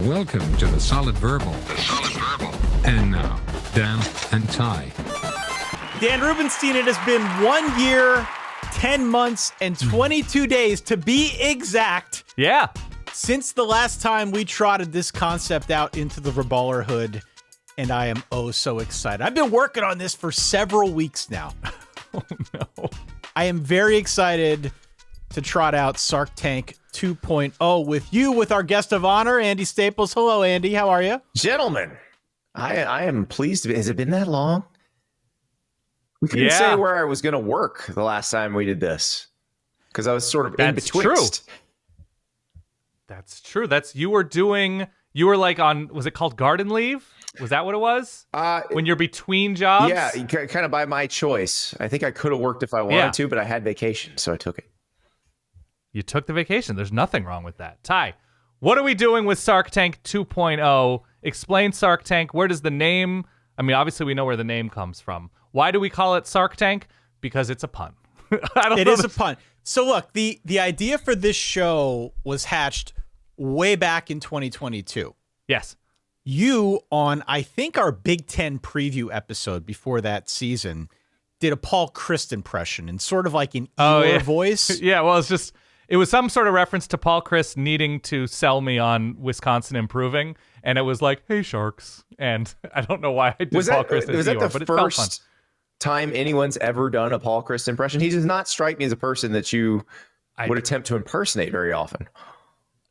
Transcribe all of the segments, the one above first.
Welcome to the Solid Verbal. And now, Dan and Ty. Dan Rubenstein, it has been 1 year, 10 months, and 22 days to be exact. Yeah. Since the last time we trotted this concept out into the Verballerhood, and I am oh so excited. I've been working on this for several weeks now. Oh, no. I am very excited to trot out Sark Tank 2.0 with you, with our guest of honor, Andy Staples. Hello, Andy. How are you? Gentlemen, I am pleased to be. Has it been that long? We couldn't say where I was going to work the last time we did this because I was sort of in betwixt. That's true. You were like on, was it called garden leave? Was that what it was? When you're between jobs? Yeah, kind of by my choice. I think I could have worked if I wanted to, but I had vacation, so I took it. You took the vacation. There's nothing wrong with that. Ty, what are we doing with Sark Tank 2.0? Explain Sark Tank. Where does the name, obviously we know where the name comes from. Why do we call it Sark Tank? Because it's a pun. It is a pun. So look, the idea for this show was hatched way back in 2022. Yes. You, on I think our Big Ten preview episode before that season, did a Paul Christ impression in sort of like an Eeyore voice. Yeah, well, it was some sort of reference to Paul Christ needing to sell me on Wisconsin improving, and it was like, "Hey, Sharks," and I don't know why I did Paul Christ as Eeyore, but it felt fun. Time anyone's ever done a Paul Christ impression? He does not strike me as a person that you would attempt to impersonate very often.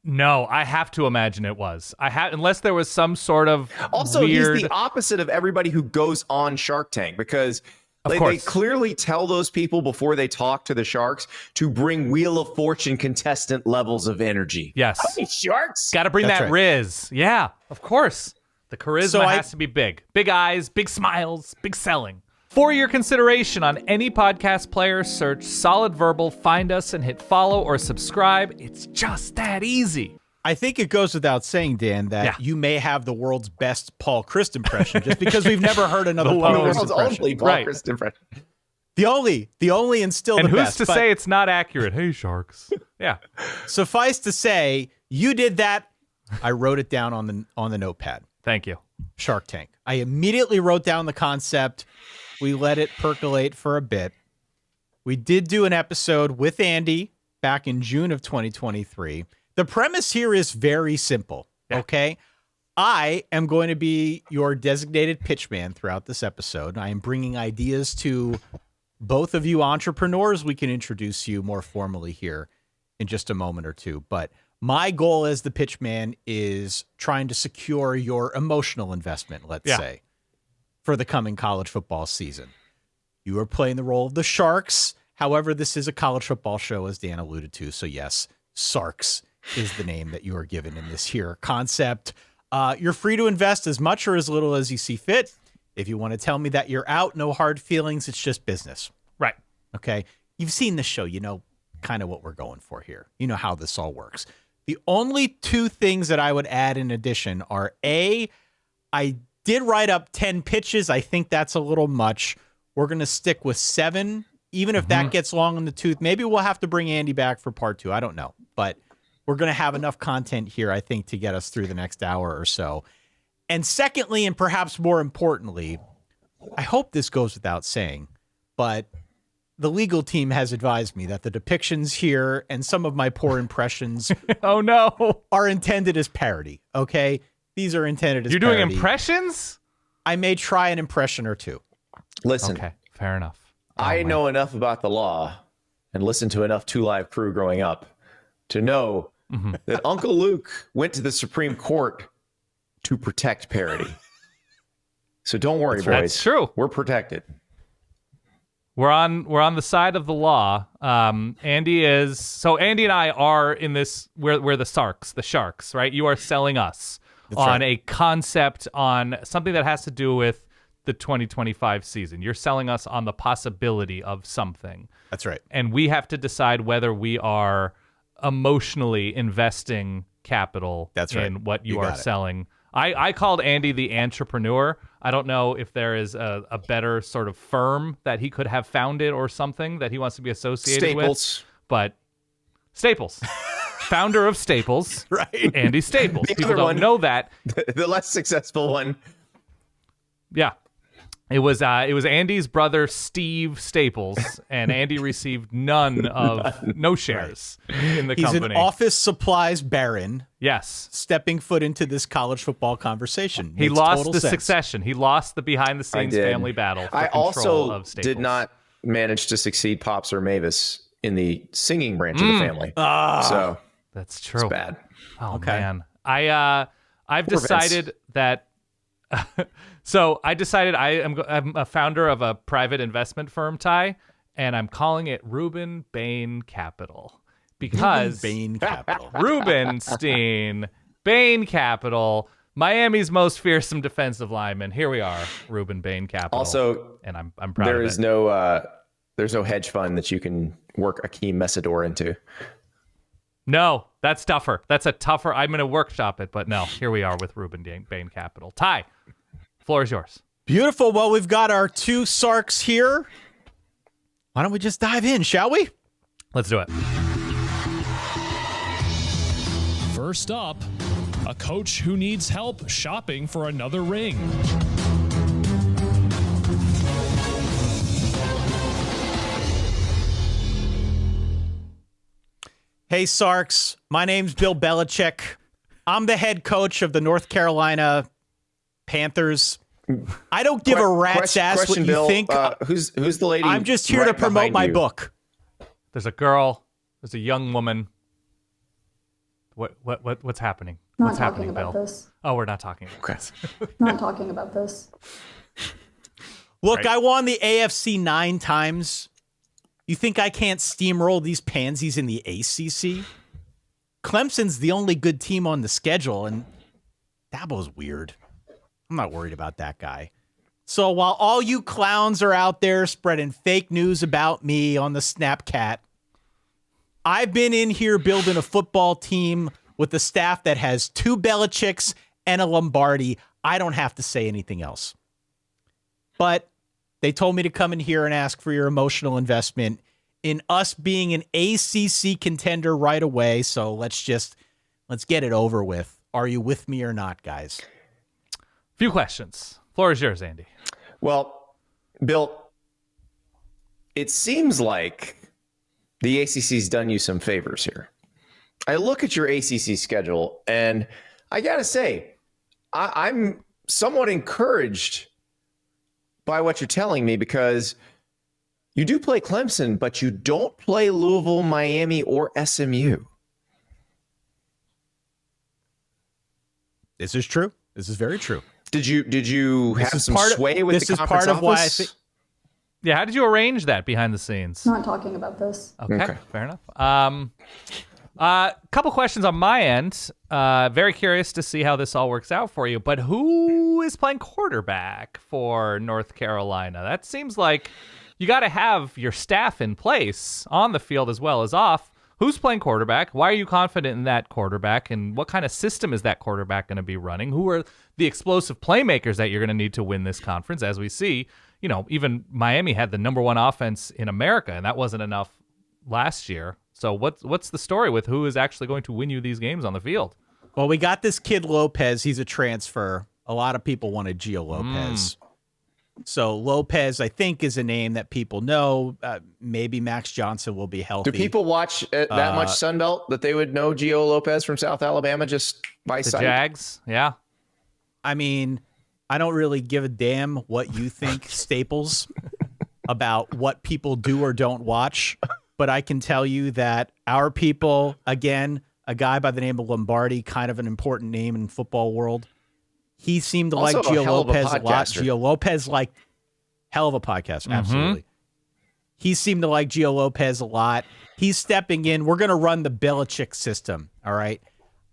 No, I have to imagine it was. Unless there was some sort of also weird... He's the opposite of everybody who goes on Shark Tank because they clearly tell those people before they talk to the Sharks to bring Wheel of Fortune contestant levels of energy. Yes. Hey, Sharks. Got to bring that Riz. Yeah, of course. The charisma has to be big. Big eyes, big smiles, big selling. For your consideration on any podcast player, search Solid Verbal, find us, and hit follow or subscribe. It's just that easy. I think it goes without saying, Dan, that you may have the world's best Paul Christ impression just because we've never heard another Paul Christ impression. Only Paul Christ impression. The only and still and the best. And who's to say it's not accurate? Hey, Sharks. Yeah. Suffice to say, you did that. I wrote it down on the notepad. Thank you. Shark Tank. I immediately wrote down the concept. We let it percolate for a bit. We did do an episode with Andy back in June of 2023. The premise here is very simple, okay? I am going to be your designated pitchman throughout this episode. I am bringing ideas to both of you entrepreneurs. We can introduce you more formally here in just a moment or two. But my goal as the pitchman is trying to secure your emotional investment, let's say, for the coming college football season. You are playing the role of the Sharks. However, this is a college football show, as Dan alluded to. So yes, Sarks is the name that you are given in this here concept. You're free to invest as much or as little as you see fit. If you want to tell me that you're out, no hard feelings. It's just business. Right. Okay. You've seen the show. You know kind of what we're going for here. You know how this all works. The only two things that I would add in addition are I did write up 10 pitches. I think that's a little much. We're going to stick with 7, even if that gets long in the tooth. Maybe we'll have to bring Andy back for part 2. I don't know. But we're going to have enough content here, I think, to get us through the next hour or so. And secondly, and perhaps more importantly, I hope this goes without saying, but the legal team has advised me that the depictions here and some of my poor impressions are intended as parody, okay? These are intended as parody. You're doing impressions? I may try an impression or two. Listen. Okay, fair enough. I know enough about the law and listened to enough 2 Live Crew growing up to know that Uncle Luke went to the Supreme Court to protect parody. So don't worry, boys. That's true. We're protected. We're on the side of the law. Andy and I are in this. We're the Sarks, the Sharks, right? You are selling us on a concept, on something that has to do with the 2025 season. You're selling us on the possibility of something. That's right. And we have to decide whether we are emotionally investing capital in what you are selling. I called Andy the entrepreneur. I don't know if there is a better sort of firm that he could have founded or something that he wants to be associated with. Staples. But Staples. founder of Staples, Right. Andy Staples. The People other don't one. know that. The less successful one. Yeah. It was Andy's brother Steve Staples, and Andy received no shares in the He's company. an office supplies baron Yes. stepping foot into this college football conversation. He Makes lost total the sense. succession. He lost the behind the scenes did. family battle for I control also of Staples. did not manage to succeed Pops or Mavis in the singing branch of the family. So That's true. it's bad. Oh Okay. man. I've Poor Vince. decided that so I decided I'm a founder of a private investment firm, Ty, and I'm calling it Reuben Bain Capital because Bain Capital. Rubenstein, Bain Capital, Miami's most fearsome defensive lineman. Here we are, Reuben Bain Capital. Also, and I'm proud there of is it. there's no hedge fund that you can work Akeem Messidor into. No, that's tougher. That's a tougher. I'm going to workshop it, but no. Here we are with Reuben Bain Capital. Ty, floor is yours. Beautiful. Well, we've got our two Sarks here. Why don't we just dive in, shall we? Let's do it. First up, a coach who needs help shopping for another ring. Hey, Sarks. My name's Bill Belichick. I'm the head coach of the North Carolina Panthers. I don't give a rat's ass what Question, you Bill, think. who's the lady? I'm just here to right promote behind my you? book. There's a girl. There's a young woman. What's happening? Not What's talking happening, about Bill? this. Oh, we're not talking about Okay. this. Not talking about this. Look, Right. I won the AFC 9 times. You think I can't steamroll these pansies in the ACC? Clemson's the only good team on the schedule, and Dabo's weird. I'm not worried about that guy. So while all you clowns are out there spreading fake news about me on the Snapcat, I've been in here building a football team with a staff that has 2 Belichicks and a Lombardi. I don't have to say anything else. But they told me to come in here and ask for your emotional investment in us being an ACC contender right away. So let's get it over with. Are you with me or not, guys? Few questions. Floor is yours, Andy. Well, Bill, it seems like the ACC's done you some favors here. I look at your ACC schedule, and I got to say, I'm somewhat encouraged by what you're telling me because you do play Clemson, but you don't play Louisville, Miami, or SMU. This is true. This is very true. Did you have is some part of- sway with this the is conference part of why I office? think- Yeah, how did you arrange that behind the scenes? Not talking about this. Okay, fair enough. Couple questions on my end. Very curious to see how this all works out for you. But who is playing quarterback for North Carolina? That seems like you got to have your staff in place on the field as well as off. Who's playing quarterback? Why are you confident in that quarterback? And what kind of system is that quarterback going to be running? Who are the explosive playmakers that you're going to need to win this conference? As we see, even Miami had the number 1 offense in America, and that wasn't enough last year. So what's the story with who is actually going to win you these games on the field? Well, we got this kid Lopez. He's a transfer. A lot of people wanted Gio Lopez. So Lopez, I think, is a name that people know. Maybe Max Johnson will be healthy. Do people watch that much Sunbelt that they would know Gio Lopez from South Alabama just by The sight? Jags, yeah. I mean, I don't really give a damn what you think, Staples, about what people do or don't watch. But I can tell you that our people, again, a guy by the name of Lombardi, kind of an important name in football world. He seemed to Also like a Gio hell of a Lopez a lot. podcaster. Gio Lopez liked hell of a podcast, absolutely. He seemed to like Gio Lopez a lot. He's stepping in. We're going to run the Belichick system, all right?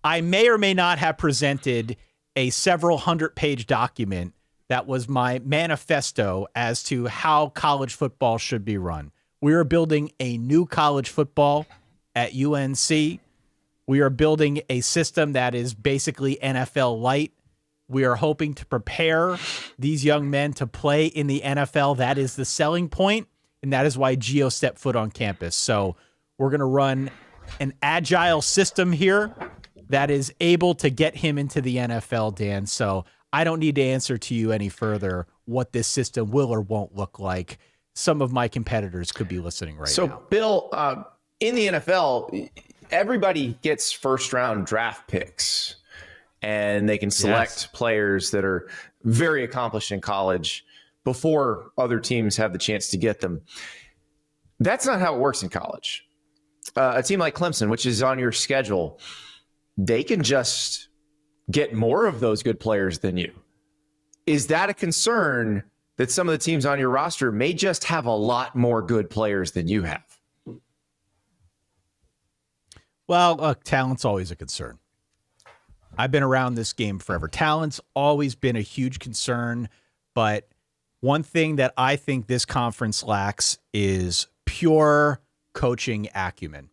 I may or may not have presented a several 100-page document that was my manifesto as to how college football should be run. We are building a new college football at UNC. We are building a system that is basically NFL light. We are hoping to prepare these young men to play in the NFL. That is the selling point, and that is why Gio stepped foot on campus. So we're going to run an agile system here that is able to get him into the NFL, Dan. So I don't need to answer to you any further what this system will or won't look like. Some of my competitors could be listening right now. So, Bill, in the NFL, everybody gets first-round draft picks, and they can select players that are very accomplished in college before other teams have the chance to get them. That's not how it works in college. A team like Clemson, which is on your schedule, they can just get more of those good players than you. Is that a concern that some of the teams on your roster may just have a lot more good players than you have? Well, talent's always a concern. I've been around this game forever. Talent's always been a huge concern, but one thing that I think this conference lacks is pure coaching acumen.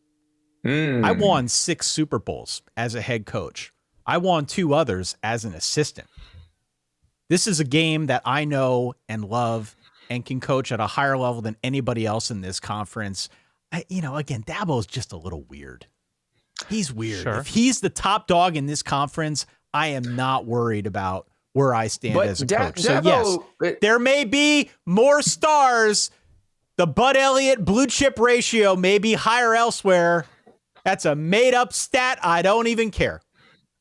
I won 6 Super Bowls as a head coach. I won 2 others as an assistant. This is a game that I know and love and can coach at a higher level than anybody else in this conference. Again, Dabo's just a little weird. He's weird. Sure. If he's the top dog in this conference, I am not worried about where I stand as a coach. So yes, there may be more stars. The Bud Elliott blue chip ratio may be higher elsewhere. That's a made up stat. I don't even care.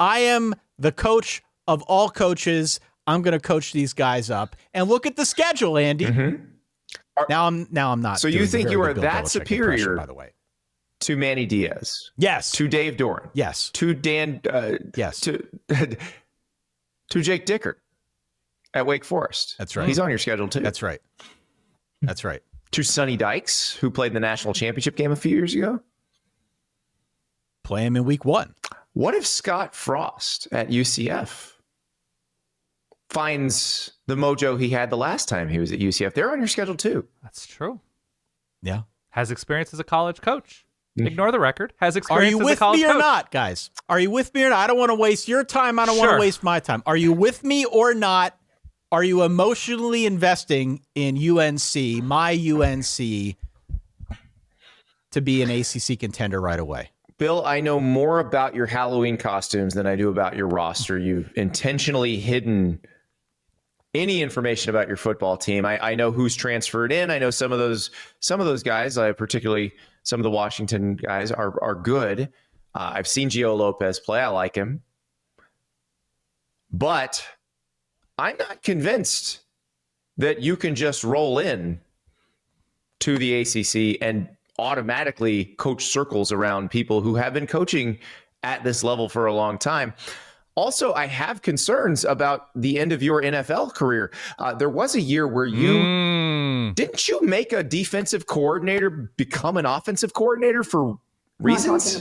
I am the coach of all coaches. I'm going to coach these guys up. And look at the schedule, Andy. Now I'm not. So you think you are that Belichick superior, by the way, to Manny Diaz? Yes. To Dave Doran? Yes. To Dan? Yes. To Jake Dickert at Wake Forest? That's right. He's on your schedule too. That's right. That's right. To Sonny Dykes, who played the national championship game a few years ago? Play him in week 1. What if Scott Frost at UCF finds the mojo he had the last time he was at UCF? They're on your schedule too. That's true. Yeah. Has experience as a college coach. Ignore the record. Has Are experience you as a with college me or coach. not, guys? Are you with me or not? I don't want to waste your time. I don't want Sure. to waste my time. Are you with me or not? Are you emotionally investing in UNC, my UNC, to be an ACC contender right away? Bill, I know more about your Halloween costumes than I do about your roster. You've intentionally hidden any information about your football team. I know who's transferred in. I know some of those guys, particularly some of the Washington guys, are good. I've seen Gio Lopez play. I like him. But I'm not convinced that you can just roll in to the ACC and automatically coach circles around people who have been coaching at this level for a long time. Also, I have concerns about the end of your NFL career. There was a year where didn't you make a defensive coordinator become an offensive coordinator for reasons?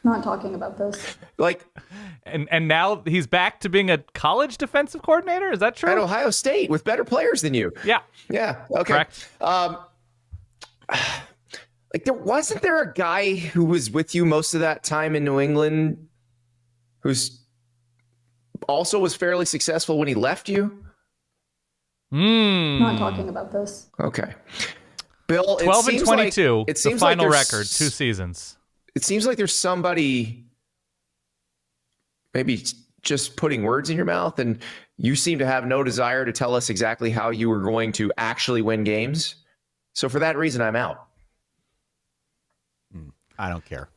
Not talking about this. Like, and now he's back to being a college defensive coordinator? Is that true? At Ohio State with better players than you. Yeah. Yeah. Okay. Correct. Wasn't there a guy who was with you most of that time in New England who's also was fairly successful when he left you? Not talking about this. Okay. Bill, 12 and 22, it seems the final like record, 2 seasons. It seems like there's somebody maybe just putting words in your mouth, and you seem to have no desire to tell us exactly how you were going to actually win games. So for that reason, I'm out. I don't care.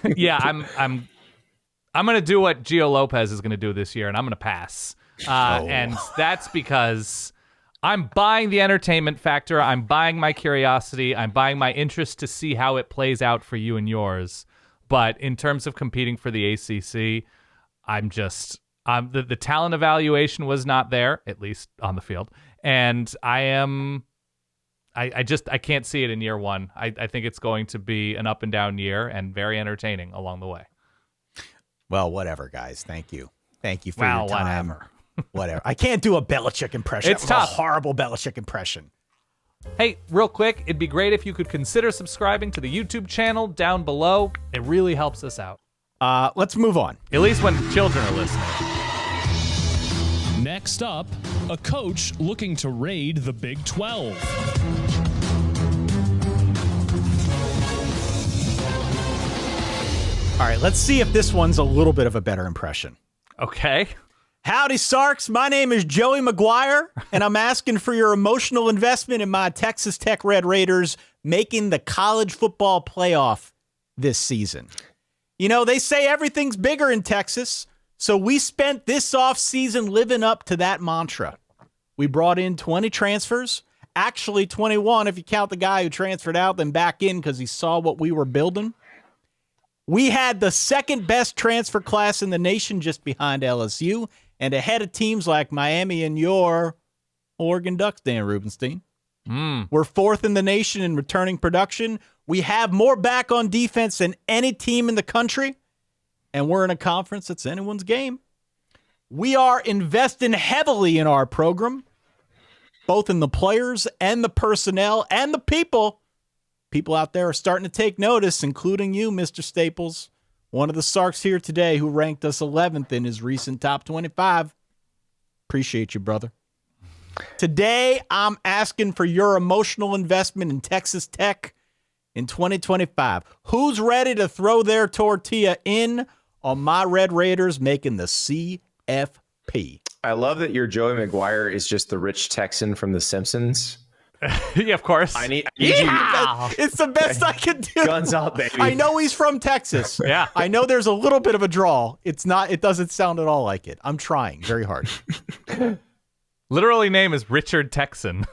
Yeah, I'm going to do what Gio Lopez is going to do this year, and I'm going to pass. And that's because I'm buying the entertainment factor. I'm buying my curiosity. I'm buying my interest to see how it plays out for you and yours. But in terms of competing for the ACC, the talent evaluation was not there, at least on the field. And I can't see it in year one. I think it's going to be an up and down year and very entertaining along the way. Well, whatever, guys. Thank you for your time. Whatever. Whatever. I can't do a Belichick impression. It's that was tough. A horrible Belichick impression. Hey, real quick, it'd be great if you could consider subscribing to the YouTube channel down below. It really helps us out. Let's move on. At least when children are listening. Next up, a coach looking to raid the Big 12. All right, let's see if this one's a little bit of a better impression. Okay. Howdy, Sarks. My name is Joey McGuire, and I'm asking for your emotional investment in my Texas Tech Red Raiders making the college football playoff this season. You know, they say everything's bigger in Texas, so we spent this offseason living up to that mantra. We brought in 20 transfers, actually 21 if you count the guy who transferred out then back in because he saw what we were building. We had the second best transfer class in the nation just behind LSU and ahead of teams like Miami and your Oregon Ducks, Dan Rubenstein. We're fourth in the nation in returning production. We have more back on defense than any team in the country, and we're in a conference that's anyone's game. We are investing heavily in our program, both in the players and the personnel and the people. People out there are starting to take notice, including you, Mr. Staples, one of the Sarks here today who ranked us 11th in his recent top 25. Appreciate you, brother. Today, I'm asking for your emotional investment in Texas Tech in 2025. Who's ready to throw their tortilla in on my Red Raiders making the CFP? I love that your Joey McGuire is just the rich Texan from The Simpsons. Yeah, of course. I need It's the best I can do. Guns out, baby. I know he's from Texas. Yeah. I know there's a little bit of a draw. It doesn't sound at all like it. I'm trying very hard. Literally name is Richard Texan.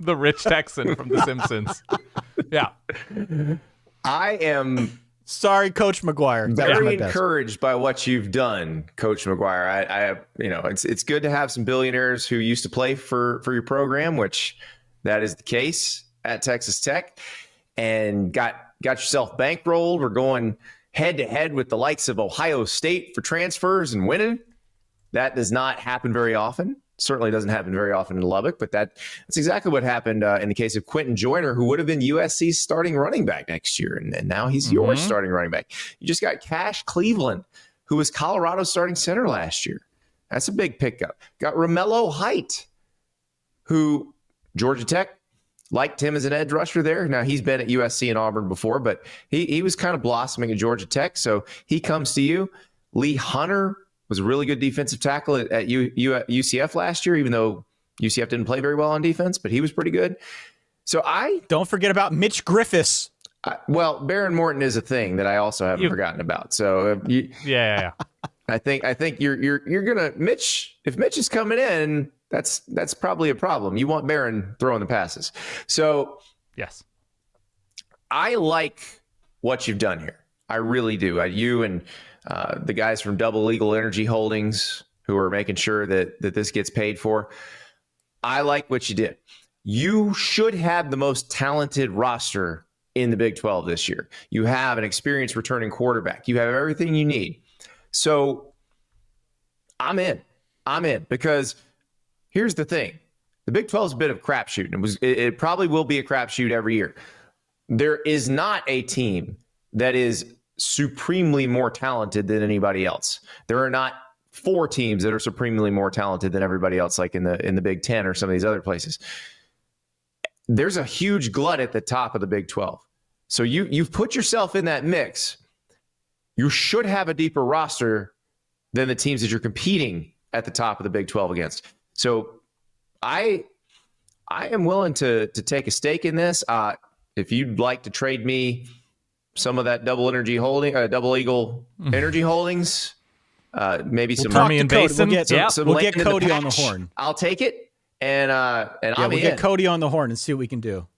The rich Texan from The Simpsons. Yeah. I am Sorry, Coach McGuire. That was very my best. encouraged by what you've done, Coach McGuire. It's good to have some billionaires who used to play for your program, which that is the case at Texas Tech, and got yourself bankrolled. We're going head to head with the likes of Ohio State for transfers and winning. That does not happen very often. Certainly doesn't happen very often in Lubbock, but that's exactly what happened in the case of Quentin Joyner, who would have been USC's starting running back next year, and now he's your starting running back. You just got Cash Cleveland, who was Colorado's starting center last year. That's a big pickup. Got Romello Height, who Georgia Tech liked him as an edge rusher there. Now, he's been at USC and Auburn before, but he was kind of blossoming at Georgia Tech, so he comes to you. Lee Hunter was a really good defensive tackle at UCF last year, even though UCF didn't play very well on defense, but he was pretty good. So don't forget about Mitch Griffiths. Baron Morton is a thing that I also haven't forgotten about. So Yeah. I think you're gonna Mitch. If Mitch is coming in, that's probably a problem. You want Baron throwing the passes. So Yes. I like what you've done here. I really do. You and the guys from Double Eagle Energy Holdings who are making sure that this gets paid for. I like what you did. You should have the most talented roster in the Big 12 this year. You have an experienced returning quarterback. You have everything you need. So I'm in because here's the thing. The Big 12 is a bit of a crapshoot. It probably will be a crapshoot every year. There is not a team that is supremely more talented than anybody else. There are not 4 teams that are supremely more talented than everybody else, like in the Big 10 or some of these other places. There's a huge glut at the top of the Big 12. So you've put yourself in that mix. You should have a deeper roster than the teams that you're competing at the top of the Big 12 against. So I am willing to take a stake in this. If you'd like to trade me some of that Double Eagle Energy Holdings, maybe some Permian Basin. We'll get land Cody in the on the patch. horn. I'll take it, and We'll get Cody on the horn and see what we can do.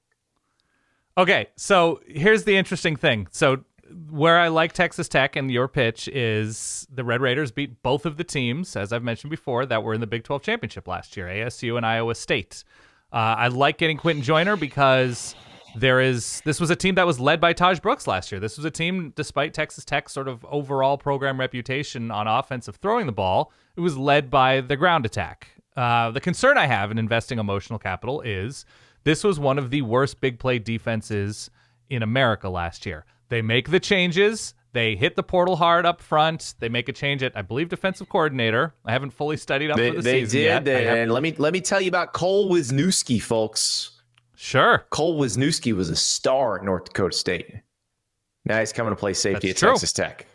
Okay, so here's the interesting thing. So where I like Texas Tech and your pitch is the Red Raiders beat both of the teams, as I've mentioned before, that were in the Big 12 championship last year, ASU and Iowa State. I like getting Quentin Joyner because this was a team that was led by Taj Brooks last year. This was a team, despite Texas Tech's sort of overall program reputation on offensive throwing the ball, it was led by the ground attack. The concern I have in investing emotional capital is this was one of the worst big play defenses in America last year. They make the changes. They hit the portal hard up front. They make a change at, I believe, defensive coordinator. I haven't fully studied up for the season yet. And let me tell you about Cole Wisniewski, folks. Sure. Cole Wisniewski was a star at North Dakota State. Now he's coming to play safety That's at true. Texas Tech.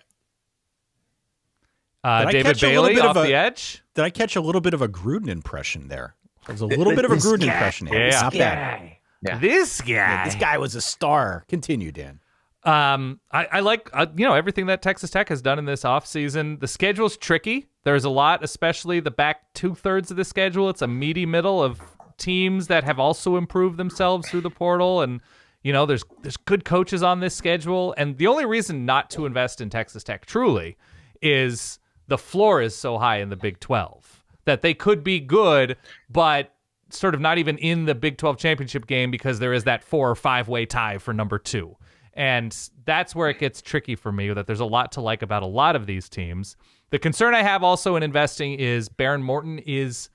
I David catch a little Bailey bit off of the edge. Did I catch a little bit of a Gruden impression there? There's a little bit of a Gruden impression here. Yeah. Not bad. Yeah. This guy. Yeah, this guy was a star. Continue, Dan. I like everything that Texas Tech has done in this offseason. The schedule's tricky. There's a lot, especially the back 2/3 of the schedule. It's a meaty middle of teams that have also improved themselves through the portal, and there's good coaches on this schedule. And the only reason not to invest in Texas Tech truly is the floor is so high in the Big 12 that they could be good, but sort of not even in the Big 12 championship game because there is that 4 or 5-way tie for number 2. And that's where it gets tricky for me, that there's a lot to like about a lot of these teams. The concern I have also in investing is Baron Morton is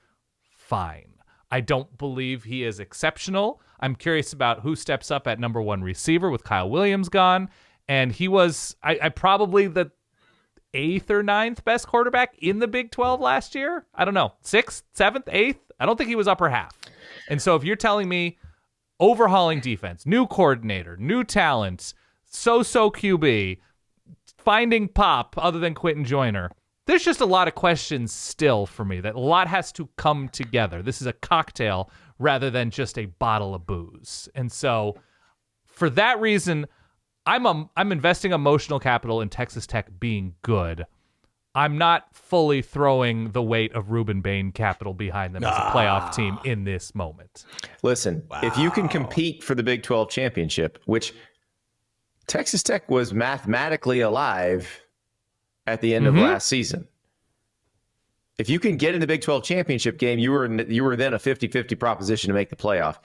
fine. I don't believe he is exceptional. I'm curious about who steps up at number 1 receiver with Kyle Williams gone. And he was I probably the 8th or 9th best quarterback in the Big 12 last year. I don't know, 6th, 7th, 8th. I don't think he was upper half. And so if you're telling me overhauling defense, new coordinator, new talent, so-so QB, finding pop other than Quentin Joyner, there's just a lot of questions still for me. That a lot has to come together. This is a cocktail rather than just a bottle of booze. And so for that reason, I'm investing emotional capital in Texas Tech being good. I'm not fully throwing the weight of Reuben Bain capital behind them as a playoff team in this moment. Listen, if you can compete for the Big 12 championship, which Texas Tech was mathematically alive at the end of last season. If you can get in the Big 12 championship game, you were then a 50-50 proposition to make the playoff.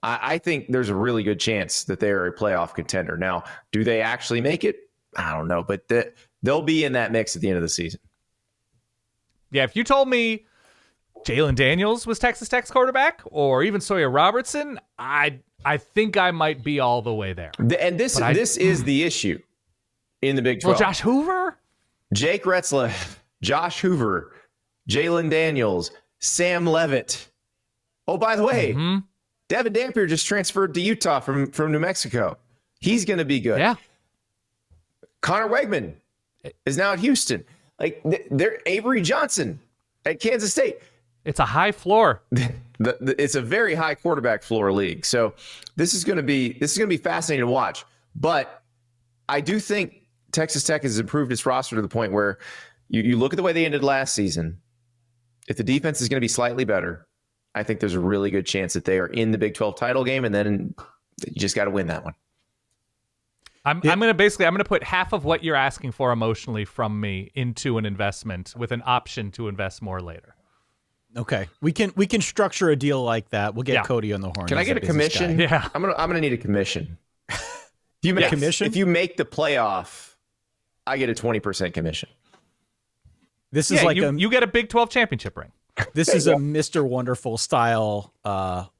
I think there's a really good chance that they're a playoff contender. Now, do they actually make it? I don't know, but they'll be in that mix at the end of the season. Yeah, if you told me Jalen Daniels was Texas Tech's quarterback or even Sawyer Robertson, I think I might be all the way there. And this is the issue in the Big 12. Well, Josh Hoover? Jake Retzlaff, Josh Hoover, Jalen Daniels, Sam Levitt. Oh, by the way, Devin Dampier just transferred to Utah from New Mexico. He's going to be good. Yeah. Connor Wegman is now at Houston. Like they're Avery Johnson at Kansas State. It's a high floor. It's a very high quarterback floor league. So this is going to be fascinating to watch. But I do think Texas Tech has improved its roster to the point where you look at the way they ended last season. If the defense is going to be slightly better, I think there's a really good chance that they are in the Big 12 title game, and then you just got to win that one. I'm going to put half of what you're asking for emotionally from me into an investment with an option to invest more later. Okay, we can structure a deal like that. We'll get Cody on the horn. Can I He's get a commission? guy. Yeah, I'm gonna need a commission. If you make the playoff, I get a 20% commission. This is you get a Big 12 championship ring. This is a Mr. Wonderful style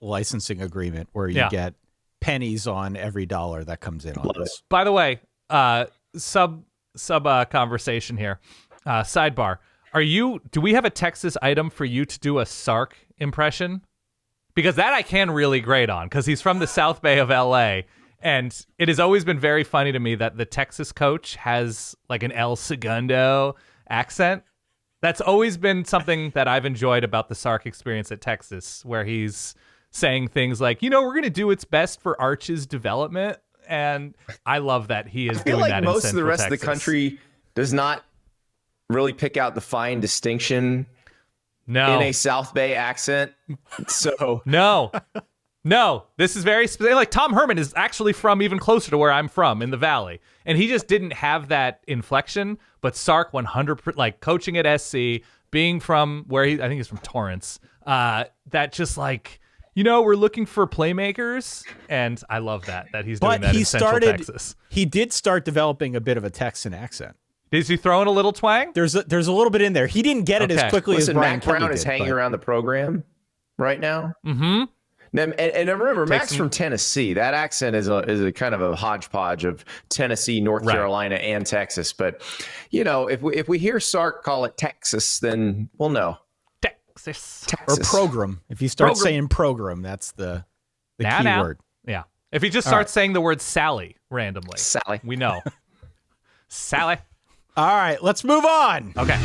licensing agreement where you get pennies on every dollar that comes in on this. By the way, sub conversation here. Sidebar. Do we have a Texas item for you to do a Sark impression? Because that I can really grade on, because he's from the South Bay of LA. And it has always been very funny to me that the Texas coach has like an El Segundo accent. That's always been something that I've enjoyed about the Sark experience at Texas, where he's saying things like, we're going to do its best for Arch's development. And I love that he is doing that in Central most of the rest Texas. of the country does not really pick out the fine distinction in a South Bay accent. So No, this is very specific. Like Tom Herman is actually from even closer to where I'm from in the Valley. And he just didn't have that inflection. But Sark 100%, like coaching at SC, being from where I think he's from Torrance, that just like, we're looking for playmakers. And I love that he's doing that in Central Texas. He did start developing a bit of a Texan accent. Is he throwing a little twang? There's a little bit in there. He didn't get it as quickly as Brian Mac Kelly Brown did, is hanging around the program right now. Mm-hmm. And remember, Mac's from Tennessee. That accent is a kind of a hodgepodge of Tennessee, North Carolina, and Texas. But if we hear Sark call it Texas, then we'll know. Texas. Or program. If you start saying program, that's the key word. Yeah. If he just starts saying the word Sally randomly, Sally. we know. Sally. All right, let's move on. Okay.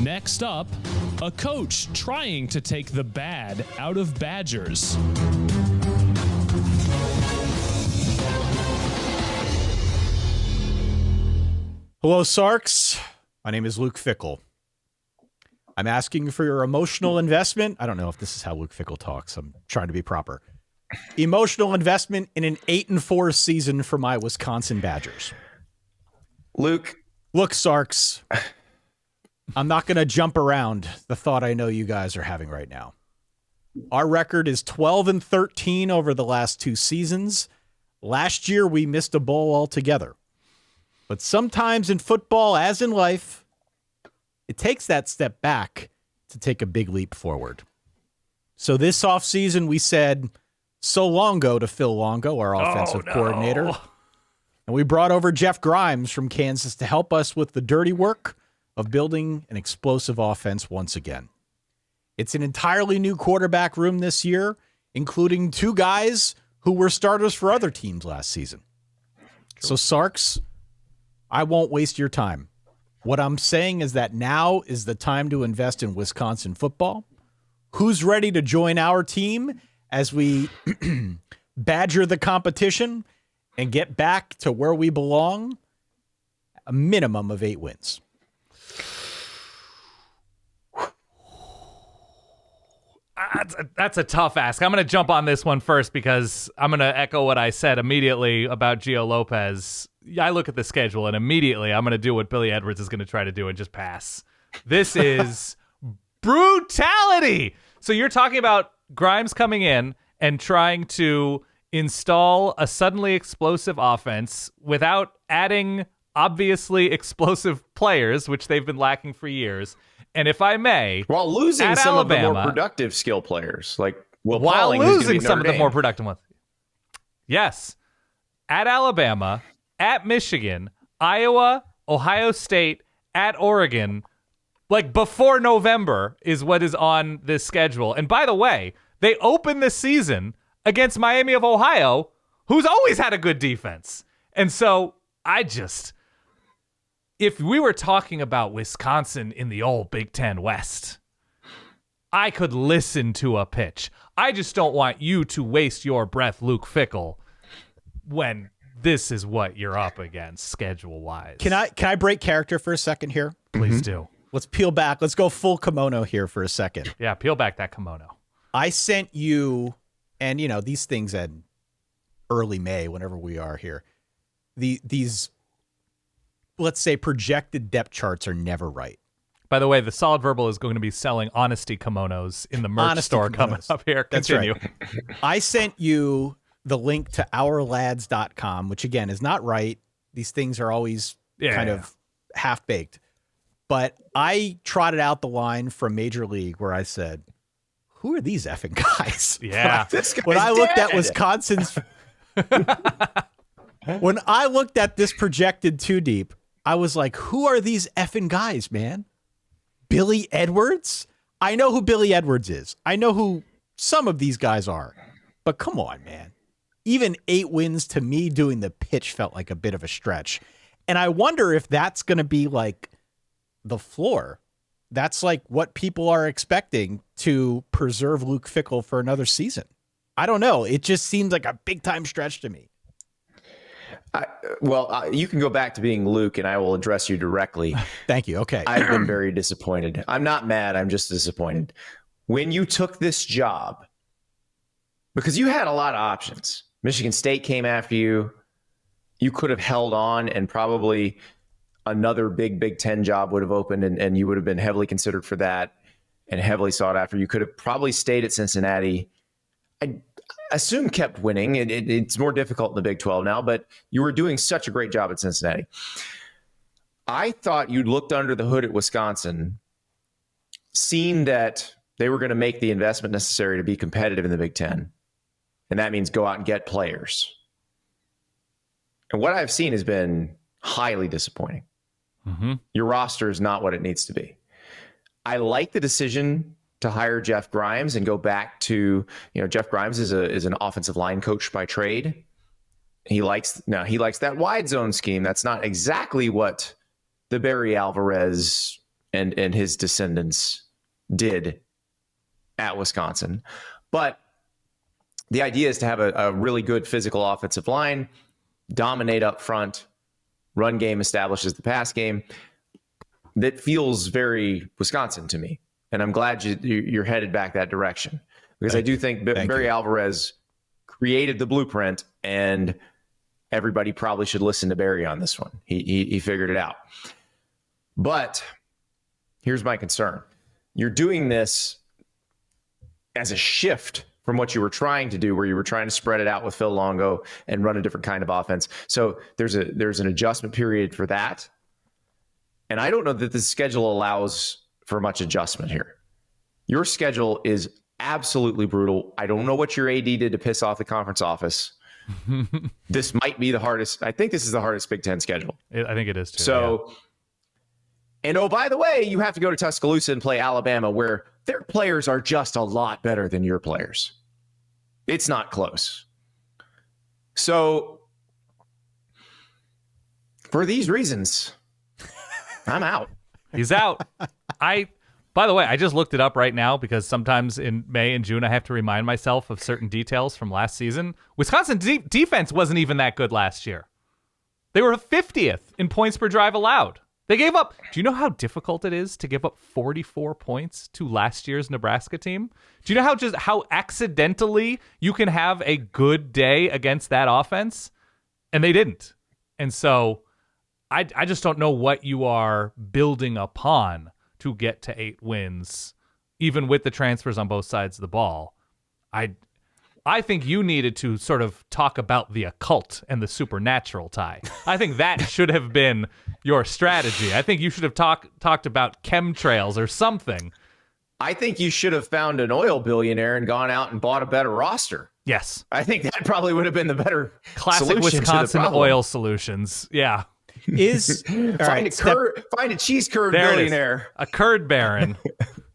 Next up, a coach trying to take the bad out of Badgers. Hello, Sarks. My name is Luke Fickle. I'm asking for your emotional investment. I don't know if this is how Luke Fickle talks. I'm trying to be proper. Emotional investment in an 8-4 season for my Wisconsin Badgers. Luke. Look, Sarks, I'm not going to jump around the thought I know you guys are having right now. Our record is 12-13 over the last 2 seasons. Last year, we missed a bowl altogether. But sometimes in football, as in life, it takes that step back to take a big leap forward. So this offseason, we said so long go to Phil Longo, our offensive coordinator. And we brought over Jeff Grimes from Kansas to help us with the dirty work of building an explosive offense once again. It's an entirely new quarterback room this year, including 2 guys who were starters for other teams last season. So Sarks, I won't waste your time. What I'm saying is that now is the time to invest in Wisconsin football. Who's ready to join our team as we badger the competition and get back to where we belong? A minimum of 8 wins. That's a tough ask. I'm going to jump on this one first because I'm going to echo what I said immediately about Gio Lopez. I look at the schedule and immediately I'm going to do what Billy Edwards is going to try to do and just pass. This is brutality. So you're talking about Grimes coming in and trying to install a suddenly explosive offense without adding obviously explosive players, which they've been lacking for years. And if I may, while losing at some Alabama, of the more productive skill players, like Will while Pauling, who's gonna losing be some of Notre the more Dame. productive ones. Yes. At Alabama, at Michigan, Iowa, Ohio State, at Oregon, like before November is what is on this schedule. And by the way, they open the season against Miami of Ohio, who's always had a good defense. And so if we were talking about Wisconsin in the old Big Ten West, I could listen to a pitch. I just don't want you to waste your breath, Luke Fickle, when this is what you're up against schedule-wise. Can I break character for a second here? Please do. Let's peel back. Let's go full kimono here for a second. Yeah, peel back that kimono. I sent you, and these things at early May, whenever we are here, these, let's say, projected depth charts are never right. By the way, the Solid Verbal is going to be selling honesty kimonos in the merch Honesty store kimonos. coming up here. That's Continue. right. I sent you the link to ourlads.com, which again is not right. These things are always kind of half-baked. But I trotted out the line from Major League where I said, who are these effing guys? Yeah. When I looked at Wisconsin's... when I looked at this projected 2 deep, I was like, who are these effing guys, man? Billy Edwards? I know who Billy Edwards is. I know who some of these guys are. But come on, man. Even 8 wins to me doing the pitch felt like a bit of a stretch. And I wonder if that's going to be like the floor. That's like what people are expecting to preserve Luke Fickle for another season. I don't know. It just seems like a big time stretch to me. You can go back to being Luke and I will address you directly. Thank you. Okay. I've been very disappointed. I'm not mad. I'm just disappointed. When you took this job, because you had a lot of options. Michigan State came after you. You could have held on and probably another Big Ten job would have opened and you would have been heavily considered for that and heavily sought after. You could have probably stayed at Cincinnati. I assume kept winning. It's more difficult in the Big 12 now, but you were doing such a great job at Cincinnati. I thought you'd looked under the hood at Wisconsin, seen that they were going to make the investment necessary to be competitive in the Big Ten. And that means go out and get players. And what I've seen has been highly disappointing. Mm-hmm. Your roster is not what it needs to be. I like the decision to hire Jeff Grimes and go back to, Jeff Grimes is an offensive line coach by trade. He likes that wide zone scheme. That's not exactly what the Barry Alvarez and his descendants did at Wisconsin. But the idea is to have a really good physical offensive line, dominate up front, run game establishes the pass game. That feels very Wisconsin to me. And I'm glad you're headed back that direction, because I do think Barry Alvarez created the blueprint, and everybody probably should listen to Barry on this one. He figured it out. But here's my concern. You're doing this as a shift from what you were trying to do, where you were trying to spread it out with Phil Longo and run a different kind of offense. So there's an adjustment period for that. And I don't know that the schedule allows for much adjustment here. Your schedule is absolutely brutal. I don't know what your AD did to piss off the conference office. This might be the hardest. I think this is the hardest Big Ten schedule. I think it is too. So, and oh, by the way, you have to go to Tuscaloosa and play Alabama, where their players are just a lot better than your players. It's not close. So, for these reasons, I'm out. He's out. By the way, I just looked it up right now because sometimes in May and June I have to remind myself of certain details from last season. Wisconsin defense wasn't even that good last year. They were 50th in points per drive allowed. They gave up. Do you know how difficult it is to give up 44 points to last year's Nebraska team? Do you know how accidentally you can have a good day against that offense? And they didn't. And so I just don't know what you are building upon to get to 8 wins, even with the transfers on both sides of the ball. I think you needed to sort of talk about the occult and the supernatural, Ty. I think that should have been your strategy. I think you should have talked about chemtrails or something. I think you should have found an oil billionaire and gone out and bought a better roster. Yes. I think that probably would have been the better classic solution Wisconsin to the problem. oil solutions. Yeah. Find a cheese curd billionaire. A curd baron.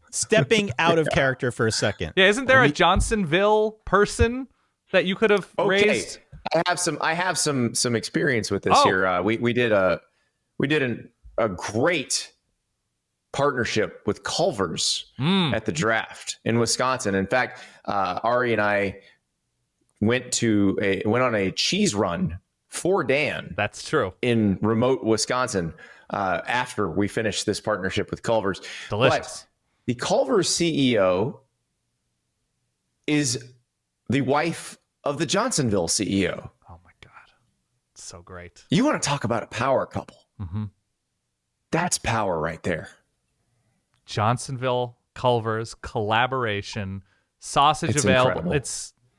Stepping out of character for a second. Yeah, isn't there a Johnsonville person that you could have raised? I have some experience with this here. We did a great partnership with Culver's at the draft in Wisconsin. In fact, Ari and I went on a cheese run for Dan. That's true. In remote Wisconsin after we finished this partnership with Culver's. Delicious. But the Culver's CEO is the wife of the Johnsonville CEO. Oh my God. It's so great. You want to talk about a power couple. Mm-hmm. That's power right there. Johnsonville, Culver's, collaboration, sausage It's available. incredible.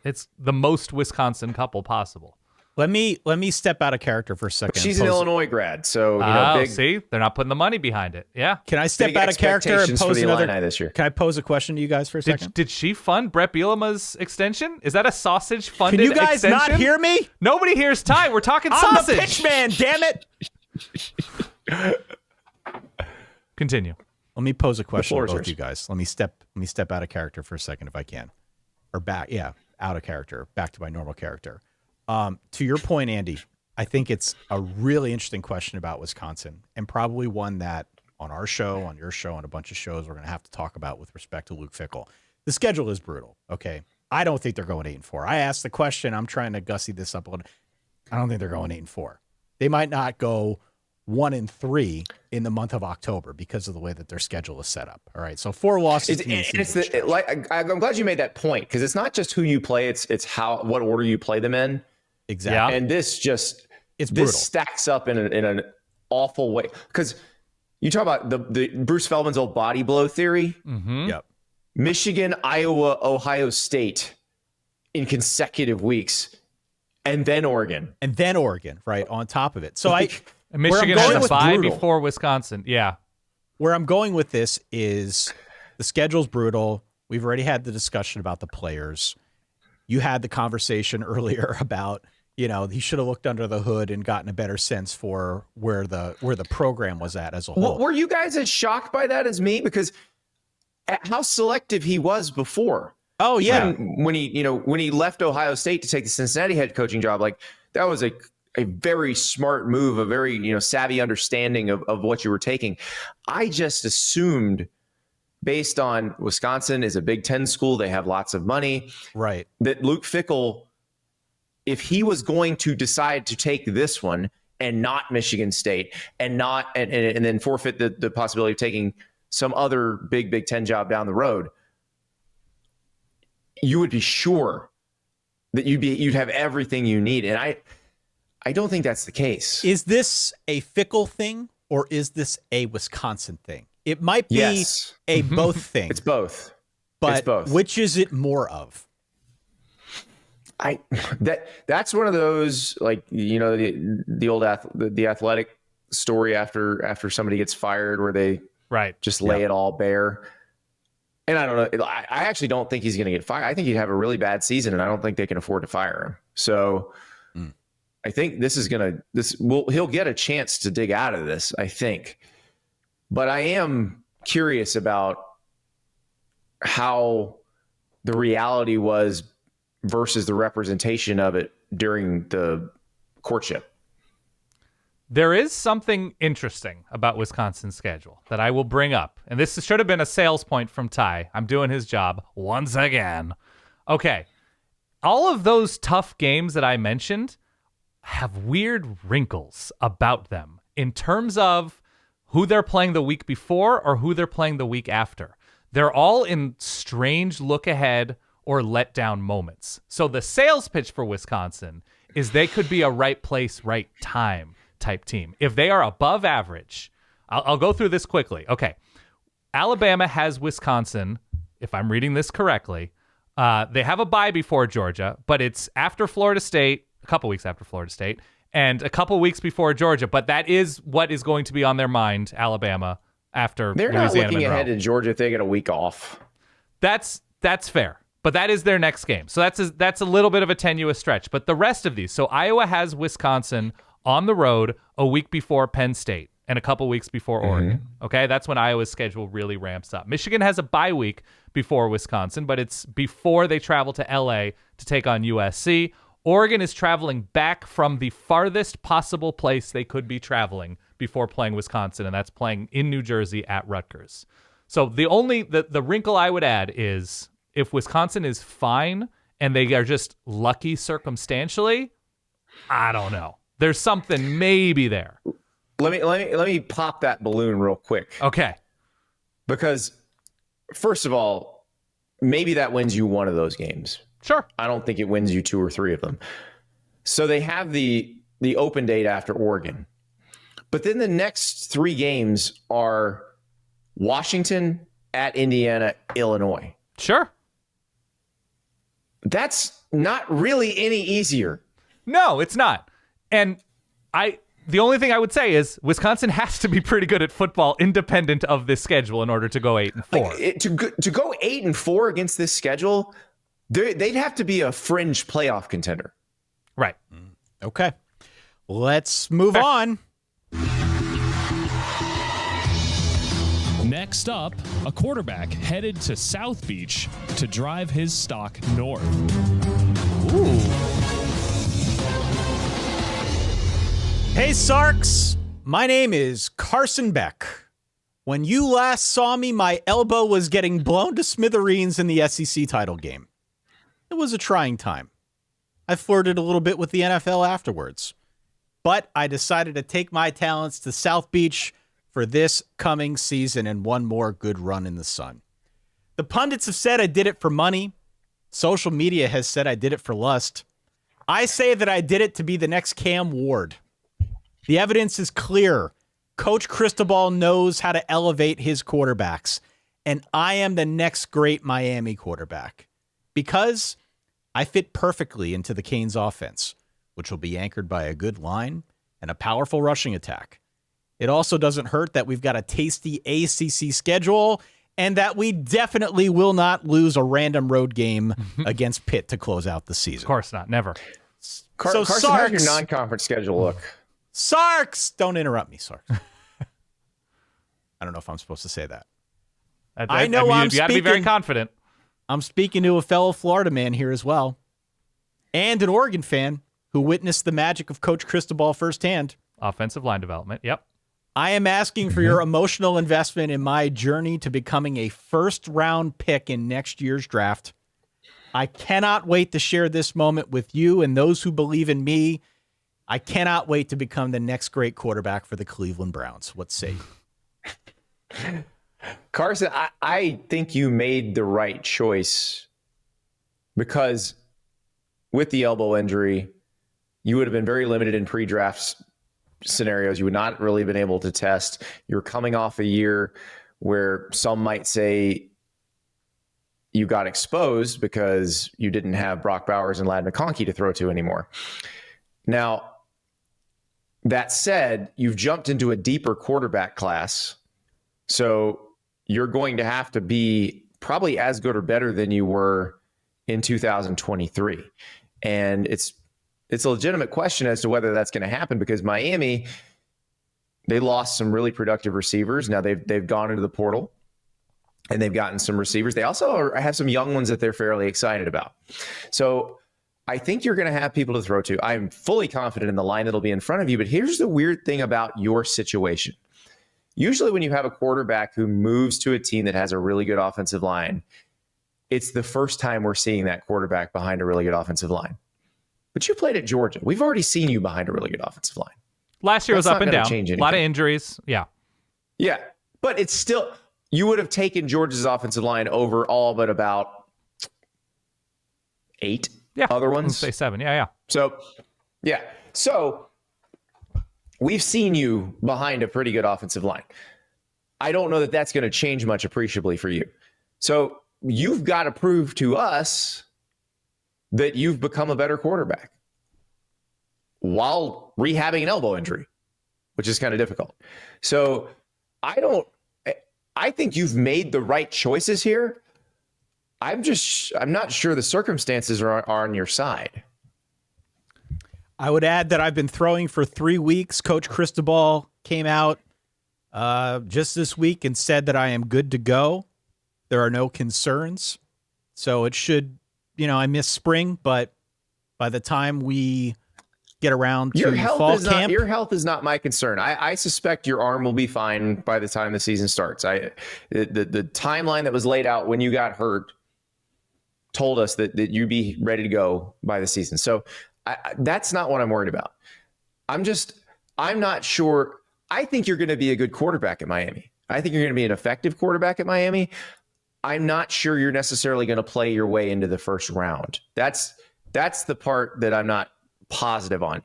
It's the most Wisconsin couple possible. Let me step out of character for a second. She's an Illinois grad, so see, they're not putting the money behind it. Yeah. Can I step out of character and pose another? This year. Can I pose a question to you guys for a second? Did she fund Brett Bielema's extension? Is that a sausage funded Can you guys extension? not hear me? Nobody hears Ty. We're talking I'm sausage. the pitch man, damn it. Continue. Let me pose a question to floor is both yours. you guys. Let me step out of character for a second if I can. Or back, out of character, back to my normal character. To your point, Andy, I think it's a really interesting question about Wisconsin, and probably one that on our show, on your show, on a bunch of shows we're going to have to talk about with respect to Luke Fickell. The schedule is brutal, okay? I don't think they're going 8-4. I asked the question. I'm trying to gussy this up. I don't think they're going 8-4. They might not go 1-3 in the month of October because of the way that their schedule is set up. All right, so 4 losses. I'm glad you made that point, because it's not just who you play; it's what order you play them in. Exactly. Yeah. And this brutal. stacks up in an awful way, because you talk about the Bruce Feldman's old body blow theory. Mm-hmm. Yep. Michigan, Iowa, Ohio State in consecutive weeks, and then Oregon, right on top of it. So And Michigan has a bye brutal. before Wisconsin. Yeah. Where I'm going with this is the schedule's brutal. We've already had the discussion about the players. You had the conversation earlier about, he should have looked under the hood and gotten a better sense for where the program was at as a whole. Were you guys as shocked by that as me? Because at how selective he was before. Oh yeah. When he left Ohio State to take the Cincinnati head coaching job, like that was a very smart move, a very savvy understanding of what you were taking. I just assumed, based on Wisconsin is a Big Ten school, they have lots of money, right, that Luke Fickell, if he was going to decide to take this one and not Michigan State and then forfeit the possibility of taking some other Big Ten job down the road, you would be sure that you'd have everything you need. And I don't think that's the case. Is this a Fickell thing or is this a Wisconsin thing? It might be a both thing. It's both. But it's both. Which is it more of? That's one of those, like, the old the athletic story after somebody gets fired where they just lay it all bare. And I don't know. I actually don't think he's going to get fired. I think he'd have a really bad season, and I don't think they can afford to fire him. So I think he'll get a chance to dig out of this, I think. But I am curious about how the reality was versus the representation of it during the courtship. There is something interesting about Wisconsin's schedule that I will bring up. And this should have been a sales point from Ty. I'm doing his job once again. Okay. All of those tough games that I mentioned have weird wrinkles about them in terms of who they're playing the week before or who they're playing the week after. They're all in strange look ahead or let down moments. So the sales pitch for Wisconsin is they could be a right place, right time type team. If they are above average, I'll go through this quickly. Okay. Alabama has Wisconsin, if I'm reading this correctly. They have a bye before Georgia, but it's after Florida State, a couple weeks after Florida State, and a couple weeks before Georgia. But that is what is going to be on their mind, Alabama, after They're Louisiana not looking Monroe. ahead to Georgia if they get a week off. That's fair. But that is their next game. So that's a little bit of a tenuous stretch. But the rest of these, so Iowa has Wisconsin on the road a week before Penn State and a couple weeks before Oregon. Okay, that's when Iowa's schedule really ramps up. Michigan has a bye week before Wisconsin, but it's before they travel to LA to take on USC. Oregon is traveling back from the farthest possible place they could be traveling before playing Wisconsin, and that's playing in New Jersey at Rutgers. So the wrinkle I would add is if Wisconsin is fine and they are just lucky circumstantially, I don't know. There's something maybe there. Let me pop that balloon real quick. Okay. Because first of all, maybe that wins you one of those games. Sure. I don't think it wins you two or three of them. So they have the open date after Oregon. But then the next three games are Washington, at Indiana, Illinois. Sure. That's not really any easier. No, it's not. And the only thing I would say is Wisconsin has to be pretty good at football independent of this schedule in order to go 8-4. To go 8-4 against this schedule, they'd have to be a fringe playoff contender. Right. Okay. Let's move on. Next up, a quarterback headed to South Beach to drive his stock north. Ooh. Hey, Sarks. My name is Carson Beck. When you last saw me, my elbow was getting blown to smithereens in the SEC title game. It was a trying time. I flirted a little bit with the NFL afterwards. But I decided to take my talents to South Beach for this coming season and one more good run in the sun. The pundits have said I did it for money. Social media has said I did it for lust. I say that I did it to be the next Cam Ward. The evidence is clear. Coach Cristobal knows how to elevate his quarterbacks, and I am the next great Miami quarterback because I fit perfectly into the Canes offense, which will be anchored by a good line and a powerful rushing attack. It also doesn't hurt that we've got a tasty ACC schedule and that we definitely will not lose a random road game against Pitt to close out the season. Of course not. Never. Carson, Sarks, how's your non-conference schedule look? Sarks! Don't interrupt me, Sarks. I don't know if I'm supposed to say that. I know you got to be very confident. I'm speaking to a fellow Florida man here as well, and an Oregon fan who witnessed the magic of Coach Cristobal firsthand. Offensive line development. Yep. I am asking for your emotional investment in my journey to becoming a first-round pick in next year's draft. I cannot wait to share this moment with you and those who believe in me. I cannot wait to become the next great quarterback for the Cleveland Browns. What say you? Carson, I think you made the right choice because with the elbow injury, you would have been very limited in pre-draft scenarios. You would not really been able to test. You're coming off a year where some might say you got exposed because you didn't have Brock Bowers and Ladd McConkey to throw to anymore. Now, that said, you've jumped into a deeper quarterback class. So you're going to have to be probably as good or better than you were in 2023. And it's a legitimate question as to whether that's going to happen because Miami, they lost some really productive receivers. Now they've gone into the portal and they've gotten some receivers. They also have some young ones that they're fairly excited about. So I think you're going to have people to throw to. I'm fully confident in the line that'll be in front of you. But here's the weird thing about your situation. Usually when you have a quarterback who moves to a team that has a really good offensive line, it's the first time we're seeing that quarterback behind a really good offensive line. But you played at Georgia. We've already seen you behind a really good offensive line. Last year was up and down. A lot of injuries. Yeah. Yeah. But it's still, you would have taken Georgia's offensive line over all but about 8 other ones. Say 7. Yeah. So, yeah. So we've seen you behind a pretty good offensive line. I don't know that that's going to change much appreciably for you. So you've got to prove to us that you've become a better quarterback while rehabbing an elbow injury, which is kind of difficult. So I think you've made the right choices here. I'm not sure the circumstances are on your side. I would add that I've been throwing for 3 weeks. Coach Cristobal came out just this week and said that I am good to go. There are no concerns. So it should, I miss spring, but by the time we get around to fall camp. Your health is not my concern. I suspect your arm will be fine by the time the season starts. The timeline that was laid out when you got hurt told us that you'd be ready to go by the season. So that's not what I'm worried about. I'm not sure. I think you're going to be a good quarterback at Miami. I think you're going to be an effective quarterback at Miami. I'm not sure you're necessarily going to play your way into the first round. That's the part that I'm not positive on.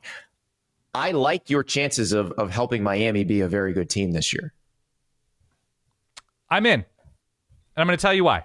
I like your chances of helping Miami be a very good team this year. I'm in. And I'm going to tell you why.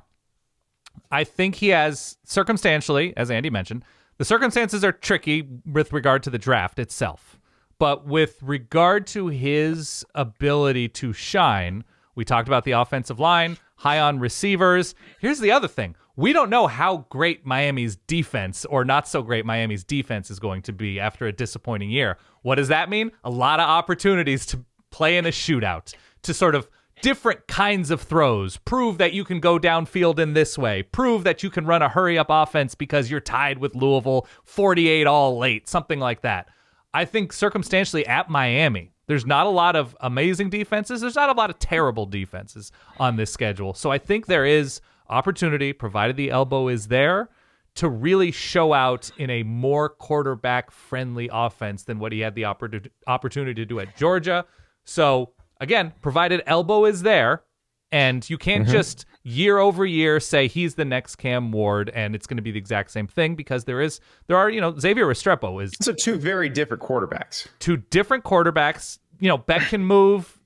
I think he has, circumstantially, as Andy mentioned, the circumstances are tricky with regard to the draft itself. But with regard to his ability to shine, we talked about the offensive line, high on receivers. Here's the other thing. We don't know how great Miami's defense or not so great Miami's defense is going to be after a disappointing year. What does that mean? A lot of opportunities to play in a shootout, to sort of different kinds of throws, prove that you can go downfield in this way, prove that you can run a hurry-up offense because you're tied with Louisville 48 all late, something like that. I think circumstantially at Miami, there's not a lot of amazing defenses. There's not a lot of terrible defenses on this schedule. So I think there is opportunity, provided the elbow is there, to really show out in a more quarterback-friendly offense than what he had the opportunity to do at Georgia. So, again, provided elbow is there, and you can't just year over year say he's the next Cam Ward and it's going to be the exact same thing, because there are Xavier Restrepo is. So two very different quarterbacks. Two different quarterbacks. Beck can move,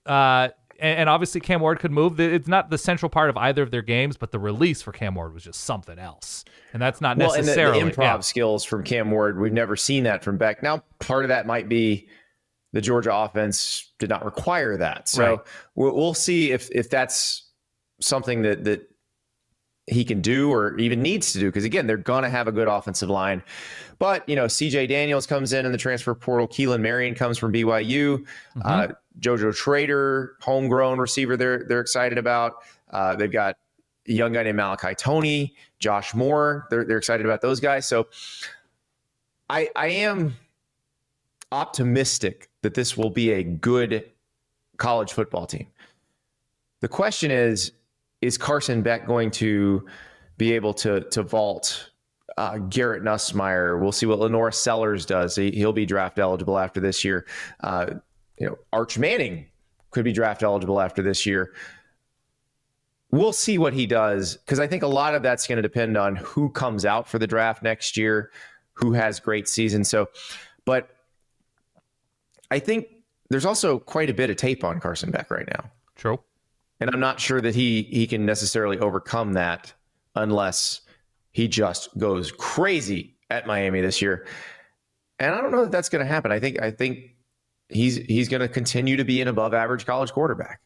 and obviously Cam Ward could move. It's not the central part of either of their games, but the release for Cam Ward was just something else. And that's not necessarily. And the improv skills from Cam Ward, we've never seen that from Beck. Now, part of that might be the Georgia offense did not require that. So we'll see if that's something that he can do or even needs to do. Because, again, they're going to have a good offensive line. But, CJ Daniels comes in the transfer portal. Keelan Marion comes from BYU. JoJo Schrader, homegrown receiver they're excited about. They've got a young guy named Malachi Toney, Josh Moore. They're excited about those guys. So I am optimistic that this will be a good college football team. The question is Carson Beck going to be able to vault Garrett Nussmeier? We'll see what Lenore Sellers does. He'll be draft eligible after this year. Arch Manning could be draft eligible after this year. We'll see what he does, because I think a lot of that's going to depend on who comes out for the draft next year, who has great seasons. But I think there's also quite a bit of tape on Carson Beck right now. True. And I'm not sure that he can necessarily overcome that unless he just goes crazy at Miami this year. And I don't know that that's going to happen. I think he's going to continue to be an above average college quarterback.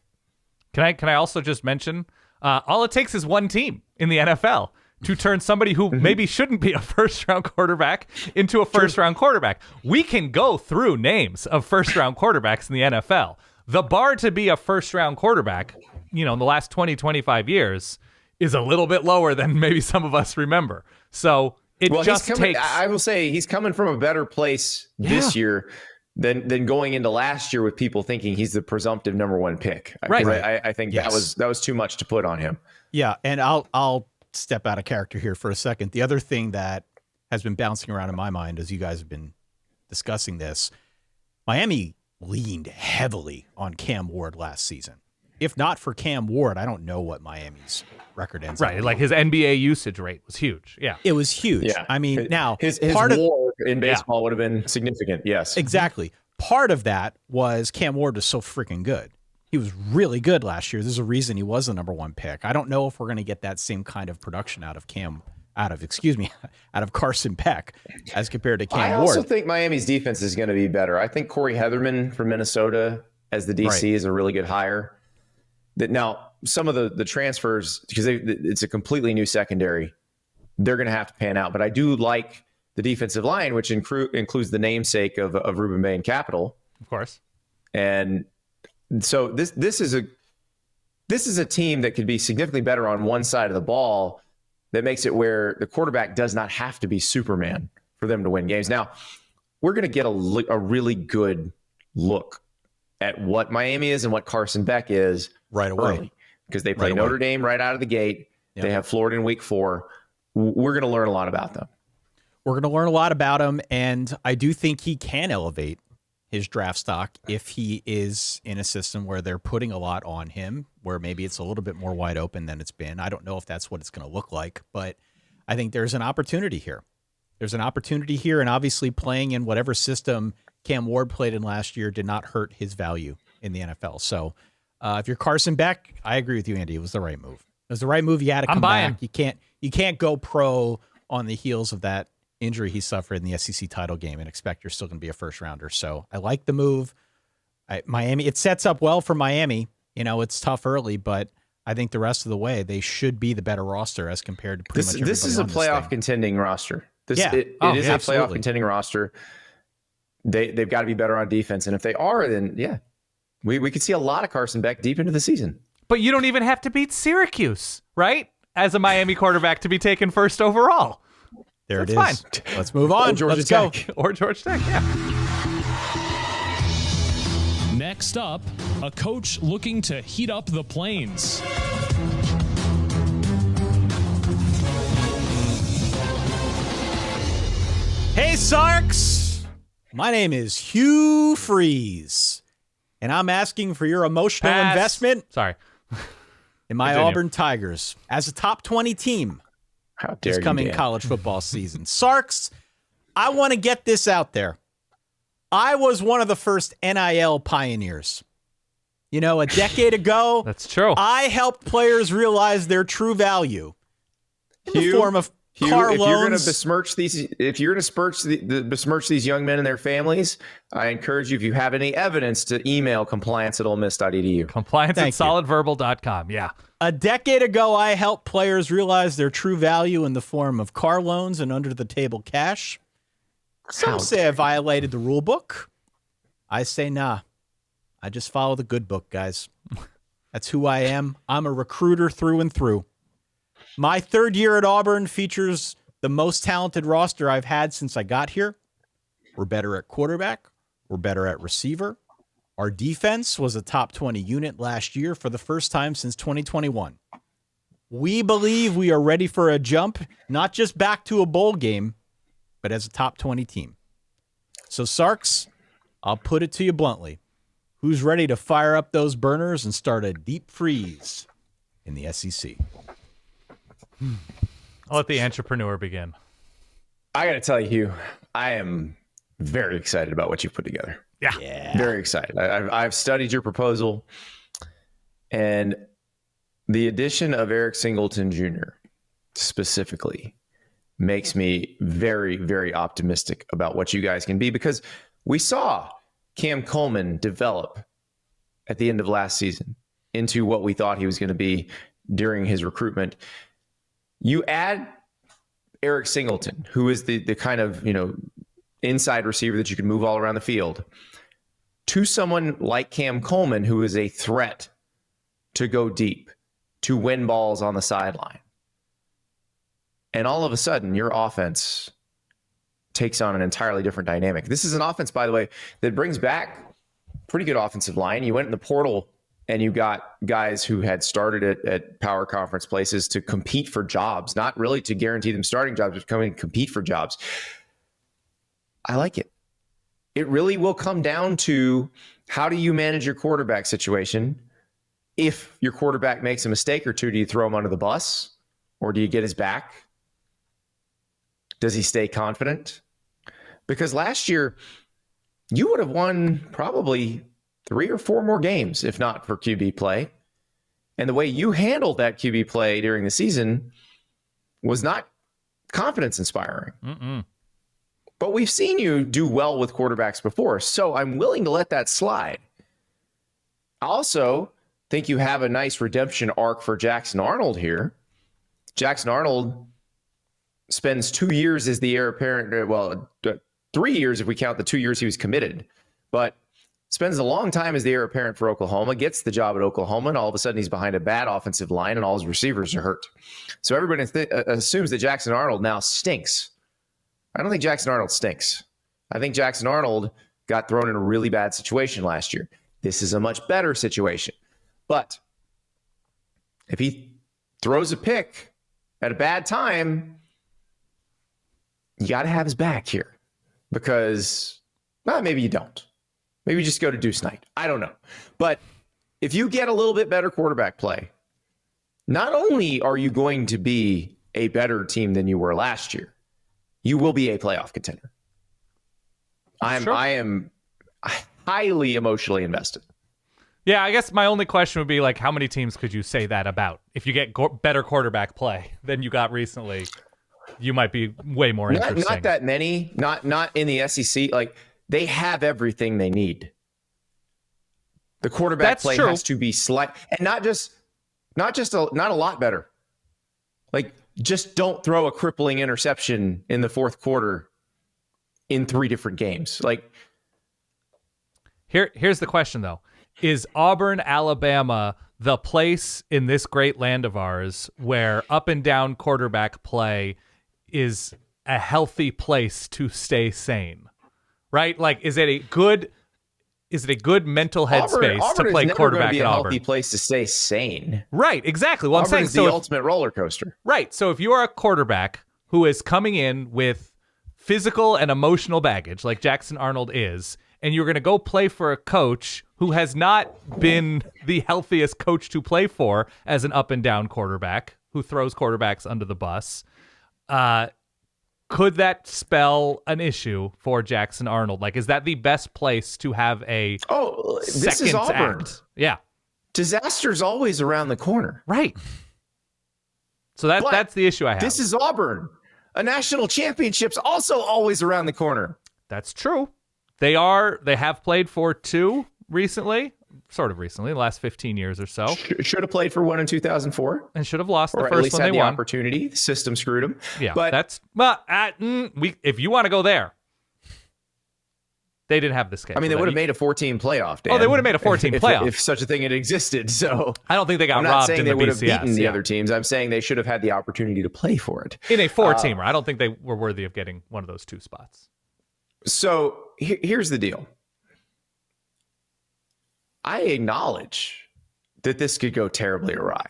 Can I also just mention, all it takes is one team in the NFL to turn somebody who maybe shouldn't be a first-round quarterback into a first-round quarterback. We can go through names of first-round quarterbacks in the NFL. The bar to be a first-round quarterback, in the last 20, 25 years is a little bit lower than maybe some of us remember. So takes... I will say he's coming from a better place this year than going into last year with people thinking he's the presumptive number one pick. Right. I think that was too much to put on him. Yeah, and I'll step out of character here for a second. The other thing that has been bouncing around in my mind as you guys have been discussing this, Miami leaned heavily on Cam Ward last season. If not for Cam Ward, I don't know what Miami's record ends up. Right, like his NBA usage rate was huge. Yeah. It was huge. Yeah. I mean, now his part WAR in baseball would have been significant. Yes. Exactly. Part of that was Cam Ward was so freaking good. He was really good last year. There's a reason he was the number one pick. I don't know if we're going to get that same kind of production out of Carson Beck as compared to Cam Ward. I also think Miami's defense is going to be better. I think Corey Heatherman from Minnesota as the DC is a really good hire. Now, some of the transfers, because it's a completely new secondary, they're going to have to pan out. But I do like the defensive line, which includes the namesake of Ruben Bay and Capital. Of course. And so this is a team that could be significantly better on one side of the ball, that makes it where the quarterback does not have to be Superman for them to win games. Now, we're going to get a really good look at what Miami is and what Carson Beck is right away, early, because they play Notre Dame right out of the gate. Yep. They have Florida in week 4. We're going to learn a lot about them. We're going to learn a lot about him, and I do think he can elevate his draft stock if he is in a system where they're putting a lot on him, where maybe it's a little bit more wide open than it's been. I don't know if that's what it's going to look like, but I think there's an opportunity here. There's an opportunity here, and obviously playing in whatever system Cam Ward played in last year did not hurt his value in the NFL. So if you're Carson Beck, I agree with you, Andy. It was the right move. It was the right move. You had to come back. You can't go pro on the heels of that injury he suffered in the SEC title game and expect you're still going to be a first rounder. So I like the move. Miami, it sets up well for Miami. It's tough early, but I think the rest of the way they should be the better roster as compared to pretty much everybody. This is a playoff contending roster. It is a playoff contending roster. They've got to be better on defense, and if they are, then we could see a lot of Carson Beck deep into the season. But you don't even have to beat Syracuse, right? As a Miami quarterback to be taken first overall. There it is. Fine. Let's move on. Let's go. Or Georgia Tech, yeah. Next up, a coach looking to heat up the Plains. Hey, Sarks. My name is Hugh Freeze, and I'm asking for your emotional investment in my Auburn Tigers as a top 20 team. How dare this coming college football season. Sarks, I want to get this out there. I was one of the first NIL pioneers. A decade ago, that's true. I helped players realize their true value in the form of car loans. If you're going to besmirch these young men and their families, I encourage you, if you have any evidence, to email compliance@olemiss.edu. Compliance@solidverbal.com. Yeah. A decade ago, I helped players realize their true value in the form of car loans and under-the-table cash. Some say I violated the rule book. I say nah. I just follow the good book, guys. That's who I am. I'm a recruiter through and through. My third year at Auburn features the most talented roster I've had since I got here. We're better at quarterback. We're better at receiver. Our defense was a top 20 unit last year for the first time since 2021. We believe we are ready for a jump, not just back to a bowl game, but as a top 20 team. So, Sarks, I'll put it to you bluntly. Who's ready to fire up those burners and start a deep freeze in the SEC? I'll let the entrepreneur begin. I got to tell you, Hugh, I am very excited about what you've put together. Yeah. Very excited. I've studied your proposal, and the addition of Eric Singleton Jr. specifically makes me very, very optimistic about what you guys can be, because we saw Cam Coleman develop at the end of last season into what we thought he was going to be during his recruitment. You add Eric Singleton, who is the kind of, inside receiver that you can move all around the field, to someone like Cam Coleman, who is a threat to go deep, to win balls on the sideline. And all of a sudden, your offense takes on an entirely different dynamic. This is an offense, by the way, that brings back pretty good offensive line. You went in the portal and you got guys who had started at power conference places to compete for jobs, not really to guarantee them starting jobs, but come in and compete for jobs. I like it. It really will come down to, how do you manage your quarterback situation? If your quarterback makes a mistake or two, do you throw him under the bus, or do you get his back? Does he stay confident? Because last year, you would have won probably 3 or 4 more games if not for QB play. And the way you handled that QB play during the season was not confidence inspiring. But we've seen you do well with quarterbacks before, so I'm willing to let that slide. I also think you have a nice redemption arc for Jackson Arnold here. Jackson Arnold spends 2 years as the heir apparent. Well, 3 years if we count the 2 years he was committed, but spends a long time as the heir apparent for Oklahoma, gets the job at Oklahoma, and all of a sudden he's behind a bad offensive line and all his receivers are hurt. So everybody assumes that Jackson Arnold now stinks. I don't think Jackson Arnold stinks. I think Jackson Arnold got thrown in a really bad situation last year. This is a much better situation. But if he throws a pick at a bad time, you got to have his back here, because maybe you don't. Maybe you just go to Deuce Knight. I don't know. But if you get a little bit better quarterback play, not only are you going to be a better team than you were last year, you will be a playoff contender. I am highly emotionally invested. Yeah, I guess my only question would be, like, how many teams could you say that about? If you get better quarterback play than you got recently, you might be way more interesting. Not that many. Not in the SEC. Like, they have everything they need. The quarterback play has to be slight, and not a lot better. Like, just don't throw a crippling interception in the fourth quarter in 3 different games. Like, here's the question though. Is Auburn, Alabama the place in this great land of ours where up and down quarterback play is a healthy place to stay sane? Right? Like, is it a good mental headspace to play quarterback at Auburn? Auburn is never going to be a healthy place to stay sane. Right, exactly. Well, Auburn is the ultimate roller coaster. Right. So if you are a quarterback who is coming in with physical and emotional baggage, like Jackson Arnold is, and you're going to go play for a coach who has not been the healthiest coach to play for as an up and down quarterback, who throws quarterbacks under the bus, could that spell an issue for Jackson Arnold? Like, is that the best place to have a this is Auburn. Act? Yeah. Disaster's always around the corner. Right. So that's the issue I have. This is Auburn. A national championship's also always around the corner. That's true. They have played for 2 recently. Sort of recently, the last 15 years or so. Should have played for 1 in 2004. And should have lost the or first at least one had they the won. Opportunity. The system screwed them. Yeah, but if you want to go there, They didn't have the schedule. I mean, they would have made a 14 playoff. Dan, they would have made a 14 playoff if such a thing had existed. So I don't think they got I'm not robbed saying in they the would have BCS. beaten the other teams. I'm saying they should have had the opportunity to play for it In a 4-teamer. I don't think they were worthy of getting one of those 2 spots. So here's the deal. I acknowledge that this could go terribly awry.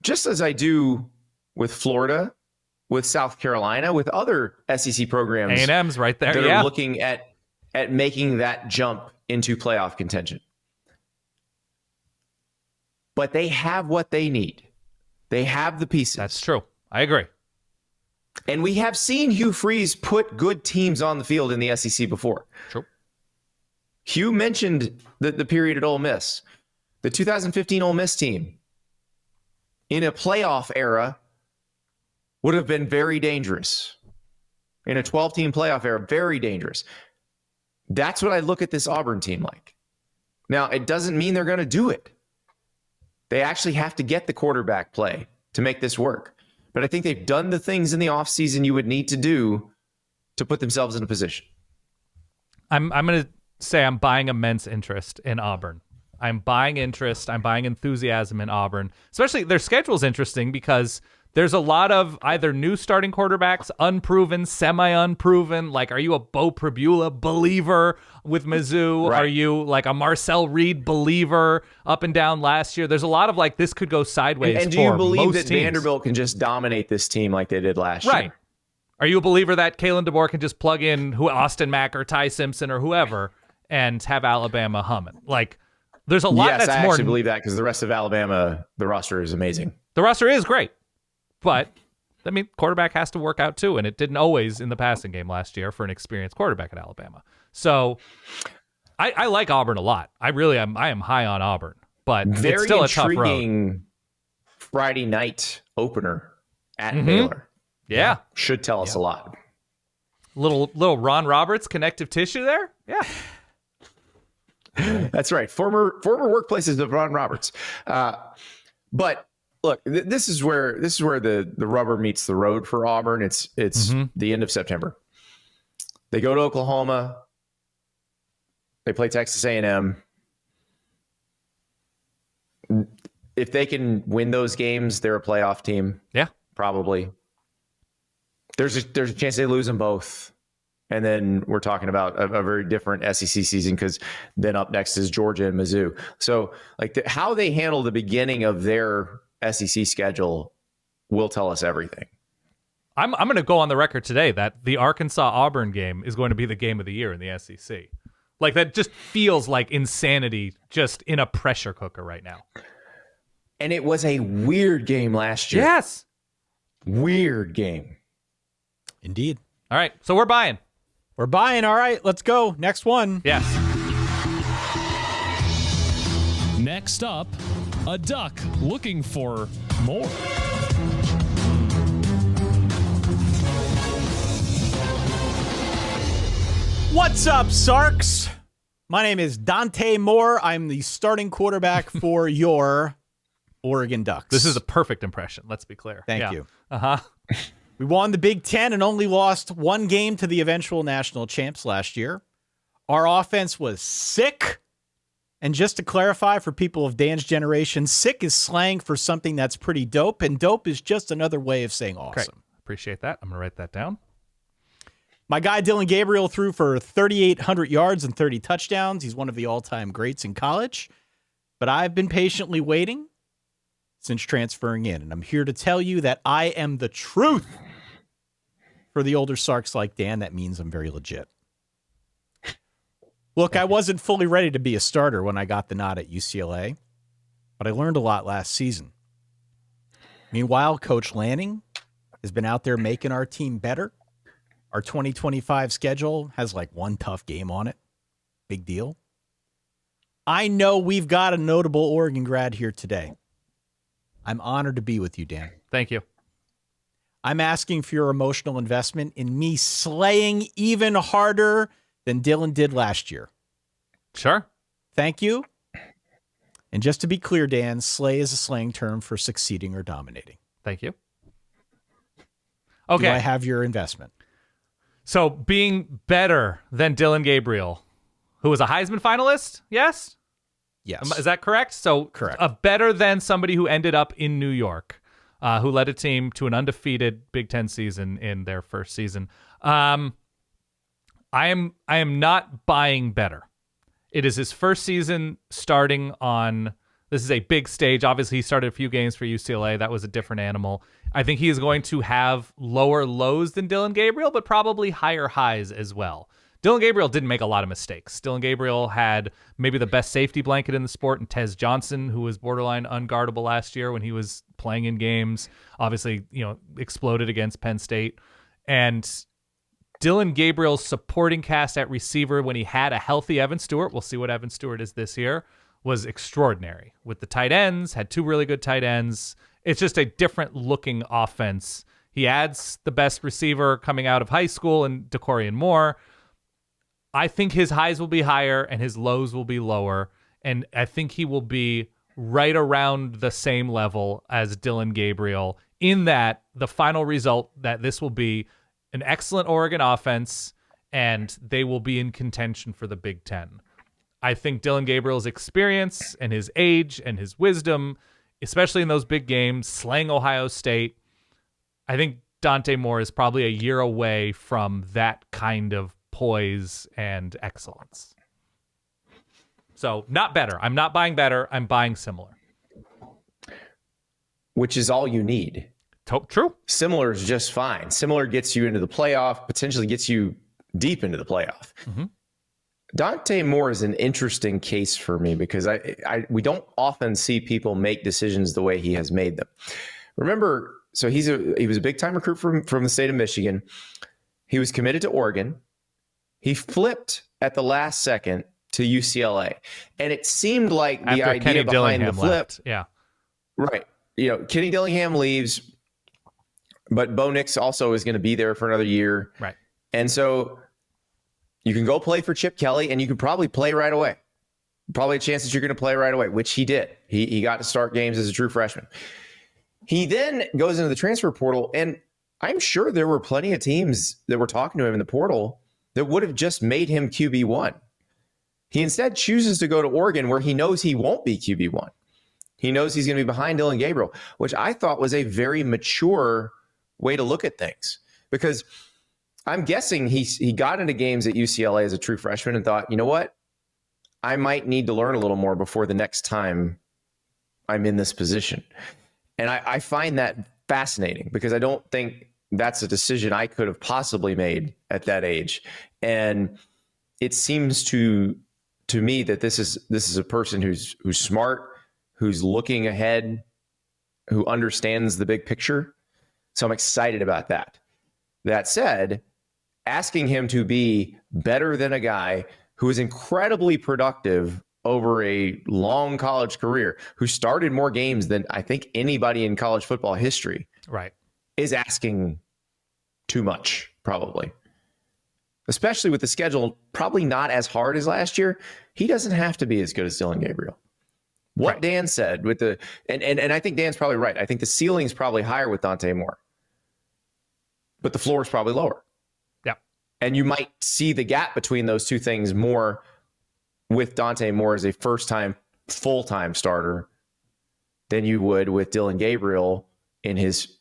Just as I do with Florida, with South Carolina, with other SEC programs. A&M's right there, that are looking at making that jump into playoff contention. But they have what they need. They have the pieces. That's true. I agree. And we have seen Hugh Freeze put good teams on the field in the SEC before. True. Hugh mentioned the period at Ole Miss. The 2015 Ole Miss team in a playoff era would have been very dangerous. In a 12-team playoff era, very dangerous. That's what I look at this Auburn team like. Now, it doesn't mean they're going to do it. They actually have to get the quarterback play to make this work. But I think they've done the things in the offseason you would need to do to put themselves in a position. I'm going to say I'm buying immense interest in Auburn. I'm buying interest. I'm buying enthusiasm in Auburn. Especially their schedule's interesting because there's a lot of either new starting quarterbacks, unproven, semi-unproven. Like, are you a Bo Pribula believer with Mizzou? Right. Are you like a Marcel Reed believer up and down last year? There's a lot of like, this could go sideways. And do you believe that teams. Vanderbilt can just dominate this team like they did last year? Right. Are you a believer that Kalen DeBoer can just plug in Austin Mack or Ty Simpson or whoever and have Alabama humming? Like, there's a lot Yes, that's I more. actually believe that because the rest of Alabama, the roster is amazing. The roster is great, but I mean, quarterback has to work out too, and it didn't always in the passing game last year for an experienced quarterback at Alabama. So I like Auburn a lot. I really am. I am high on Auburn, but Very it's still a tough road. intriguing Friday night opener at Baylor. Yeah, Should tell us a lot. little Ron Roberts connective tissue there. Yeah. That's right. Former workplaces of Ron Roberts. But look, this is where the rubber meets the road for Auburn. It's the end of September. They go to Oklahoma. They play Texas A&M. If they can win those games, they're a playoff team. Yeah. Probably. There's a chance they lose them both. And then we're talking about a very different SEC season because then up next is Georgia and Mizzou. So like how they handle the beginning of their SEC schedule will tell us everything. I'm going to go on the record today that the Arkansas-Auburn game is going to be the game of the year in the SEC. Like that just feels like insanity just in a pressure cooker right now. And it was a weird game last year. Yes. Weird game. Indeed. All right. So we're buying. We're buying. All right, let's go. Next one. Yes. Next up, a duck looking for more. What's up, Sarks? My name is Dante Moore. I'm the starting quarterback for your Oregon Ducks. This is a perfect impression. Let's be clear. Thank you. Uh-huh. We won the Big Ten and only lost one game to the eventual national champs last year. Our offense was sick. And just to clarify for people of Dan's generation, sick is slang for something that's pretty dope, and dope is just another way of saying awesome. Great. Appreciate that. I'm going to write that down. My guy Dylan Gabriel threw for 3,800 yards and 30 touchdowns. He's one of the all-time greats in college. But I've been patiently waiting since transferring in, and I'm here to tell you that I am the truth. For the older Sarks like Dan, that means I'm very legit. Look, I wasn't fully ready to be a starter when I got the nod at UCLA, but I learned a lot last season. Meanwhile, Coach Lanning has been out there making our team better. Our 2025 schedule has like one tough game on it. Big deal. I know we've got a notable Oregon grad here today. I'm honored to be with you, Dan. Thank you. I'm asking for your emotional investment in me slaying even harder than Dylan did last year. Sure. Thank you. And just to be clear, Dan, slay is a slang term for succeeding or dominating. Thank you. Okay. Do I have your investment? So being better than Dylan Gabriel, who was a Heisman finalist, yes? Yes. Is that correct? So Correct. Better than somebody who ended up in New York, who led a team to an undefeated Big Ten season in their first season. I am not buying better. It is his first season starting on, this is a big stage. Obviously, he started a few games for UCLA. That was a different animal. I think he is going to have lower lows than Dylan Gabriel, but probably higher highs as well. Dylan Gabriel didn't make a lot of mistakes. Dylan Gabriel had maybe the best safety blanket in the sport in Tez Johnson, who was borderline unguardable last year when he was playing in games. Obviously, exploded against Penn State. And Dylan Gabriel's supporting cast at receiver when he had a healthy Evan Stewart, we'll see what Evan Stewart is this year, was extraordinary. With the tight ends, had two really good tight ends. It's just a different looking offense. He adds the best receiver coming out of high school in Dacorian Moore. I think his highs will be higher and his lows will be lower. And I think he will be right around the same level as Dylan Gabriel, in that the final result that this will be an excellent Oregon offense and they will be in contention for the Big Ten. I think Dylan Gabriel's experience and his age and his wisdom, especially in those big games, slaying Ohio State, I think Dante Moore is probably a year away from that kind of poise and excellence. So not better. I'm not buying better. I'm buying similar. Which is all you need. True. Similar is just fine. Similar gets you into the playoff, potentially gets you deep into the playoff. Mm-hmm. Dante Moore is an interesting case for me because we don't often see people make decisions the way he has made them. Remember, so he was a big time recruit from the state of Michigan. He was committed to Oregon. He flipped at the last second to UCLA, and it seemed like the After idea Kenny behind Dillingham the flip, left. Yeah, right? Kenny Dillingham leaves, but Bo Nix also is going to be there for another year, right? And so you can go play for Chip Kelly, and you could probably play right away. Probably a chance that you're going to play right away, which he did. He got to start games as a true freshman. He then goes into the transfer portal, and I'm sure there were plenty of teams that were talking to him in the portal that would have just made him QB1. He instead chooses to go to Oregon, where he knows he won't be QB1. He knows he's going to be behind Dylan Gabriel, which I thought was a very mature way to look at things, because I'm guessing he got into games at UCLA as a true freshman and thought, you know what? I might need to learn a little more before the next time I'm in this position. And I find that fascinating, because I don't think that's a decision I could have possibly made at that age. And it seems to me that this is a person who's smart, who's looking ahead, who understands the big picture. So I'm excited about that. That said, asking him to be better than a guy who is incredibly productive over a long college career, who started more games than I think anybody in college football history, right, is asking too much, probably. Especially with the schedule probably not as hard as last year. He doesn't have to be as good as Dylan Gabriel. What right. Dan said with the and I think Dan's probably right. I think the ceiling's probably higher with Dante Moore, but the floor is probably lower. Yeah. And you might see the gap between those two things more with Dante Moore as a first-time, full-time starter than you would with Dylan Gabriel in his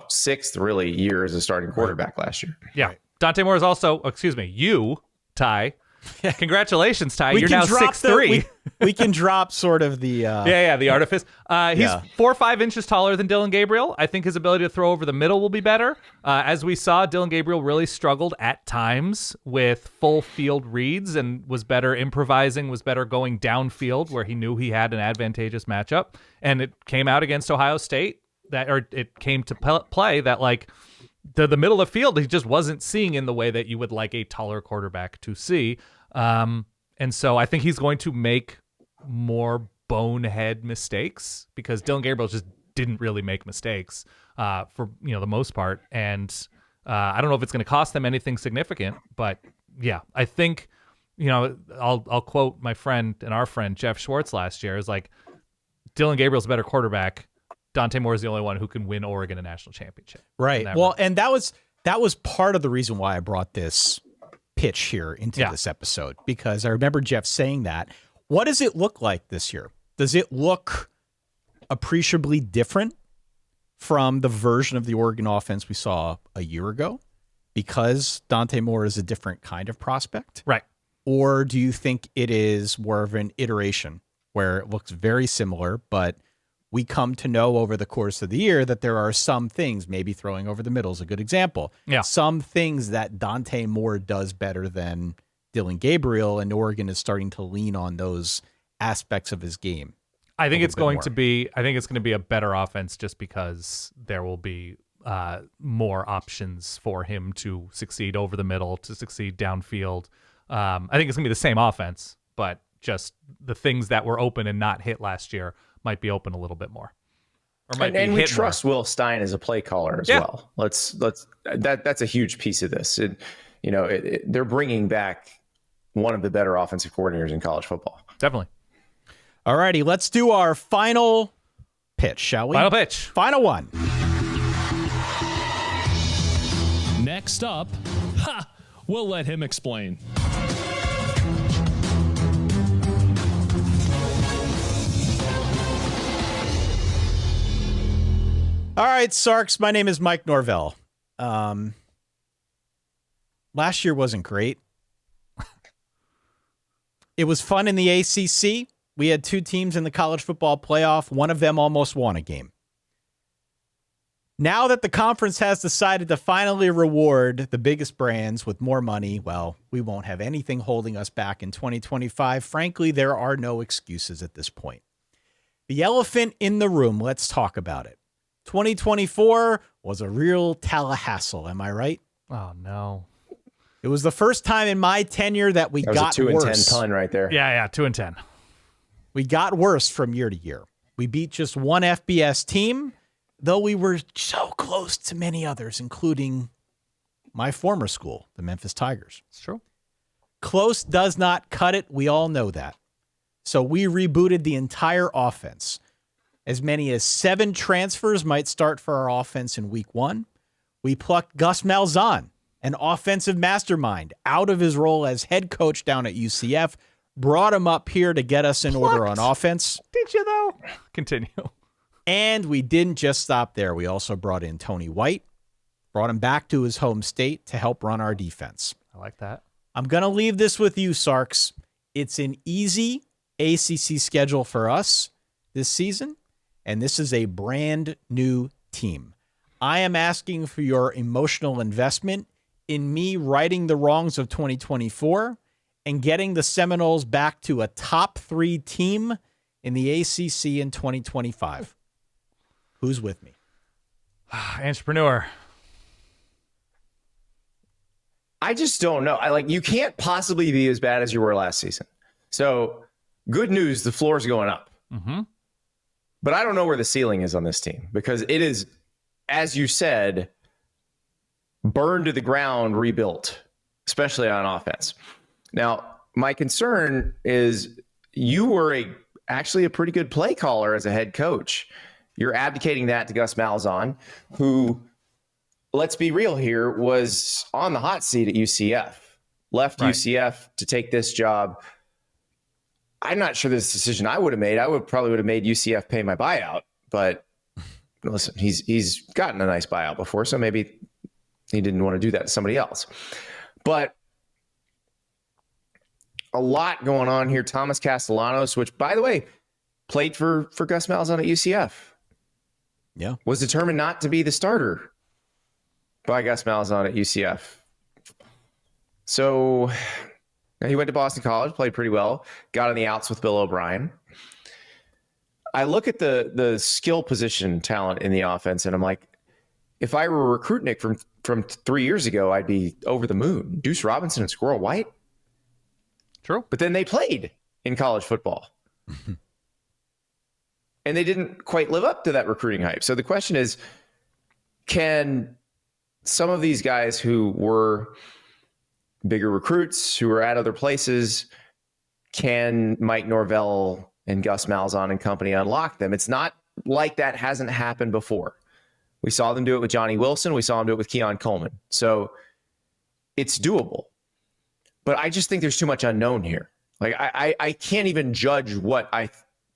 sixth really year as a starting quarterback last year. Yeah. Right. Dante Moore is also, you, Ty. Congratulations, Ty. You're now 6'3". We can drop sort of the... the artifice. He's 4 or 5 inches taller than Dylan Gabriel. I think his ability to throw over the middle will be better. As we saw, Dylan Gabriel really struggled at times with full field reads and was better improvising, was better going downfield where he knew he had an advantageous matchup. And it came out against Ohio State, it came to play that the middle of the field, he just wasn't seeing in the way that you would like a taller quarterback to see. And so I think he's going to make more bonehead mistakes, because Dylan Gabriel just didn't really make mistakes for the most part. And I don't know if it's going to cost them anything significant, but yeah, I think, I'll quote my friend and our friend Jeff Schwartz last year, is like, Dylan Gabriel's a better quarterback. Dante Moore is the only one who can win Oregon a national championship. Right. Well, and that was That was part of the reason why I brought this pitch here into this episode, because I remember Jeff saying that. What does it look like this year? Does it look appreciably different from the version of the Oregon offense we saw a year ago because Dante Moore is a different kind of prospect? Right. Or do you think it is more of an iteration where it looks very similar, but we come to know over the course of the year that there are some things, maybe throwing over the middle is a good example, some things that Dante Moore does better than Dylan Gabriel, and Oregon is starting to lean on those aspects of his game. I think it's going to be a better offense just because there will be more options for him to succeed over the middle, to succeed downfield. I think it's going to be the same offense, but just the things that were open and not hit last year might be open a little bit more. Or might and be we hit trust more. Will Stein as a play caller as well. That's a huge piece of this. They're bringing back one of the better offensive coordinators in college football. Definitely. All righty, let's do our final pitch, shall we? Final pitch. Final one. Next up, we'll let him explain. All right, Sarks, my name is Mike Norvell. Last year wasn't great. It was fun in the ACC. We had two teams in the college football playoff. One of them almost won a game. Now that the conference has decided to finally reward the biggest brands with more money, well, we won't have anything holding us back in 2025. Frankly, there are no excuses at this point. The elephant in the room, let's talk about it. 2024 was a real Tallahassle, am I right? Oh, no. It was the first time in my tenure that we That got was a 2 worse. and 10 ton right there. Yeah, 2 and 10. We got worse from year to year. We beat just one FBS team, though we were so close to many others, including my former school, the Memphis Tigers. It's true. Close does not cut it. We all know that. So we rebooted the entire offense. As many as 7 transfers might start for our offense in week 1. We plucked Gus Malzahn, an offensive mastermind, out of his role as head coach down at UCF, brought him up here to get us in order on offense. Did you, though? Continue. And we didn't just stop there. We also brought in Tony White, brought him back to his home state to help run our defense. I like that. I'm going to leave this with you, Sarks. It's an easy ACC schedule for us this season, and this is a brand new team. I am asking for your emotional investment in me righting the wrongs of 2024 and getting the Seminoles back to a top 3 team in the ACC in 2025. Who's with me? Entrepreneur. I just don't know. You can't possibly be as bad as you were last season. So good news, the floor's going up. Mm-hmm. But I don't know where the ceiling is on this team because it is, as you said, burned to the ground, rebuilt, especially on offense. Now, my concern is you were actually a pretty good play caller as a head coach. You're abdicating that to Gus Malzahn, who, let's be real here, was on the hot seat at UCF, left UCF to take this job. I'm not sure this decision I would have made. I probably would have made UCF pay my buyout, but listen, he's gotten a nice buyout before, so maybe he didn't want to do that to somebody else. But a lot going on here. Thomas Castellanos, which, by the way, played for Gus Malzahn at UCF. Yeah. Was determined not to be the starter by Gus Malzahn at UCF. So he went to Boston College, played pretty well, got on the outs with Bill O'Brien. I look at the skill position talent in the offense, and I'm like, if I were a recruit Nick from 3 years ago, I'd be over the moon. Deuce Robinson and Squirrel White. True. But then they played in college football. And they didn't quite live up to that recruiting hype. So the question is, can some of these guys who were bigger recruits, who were at other places, can Mike Norvell and Gus Malzahn and company unlock them? It's not like that hasn't happened before. We saw them do it with Johnny Wilson. We saw them do it with Keon Coleman. So it's doable. But I just think there's too much unknown here. Like I can't even judge what I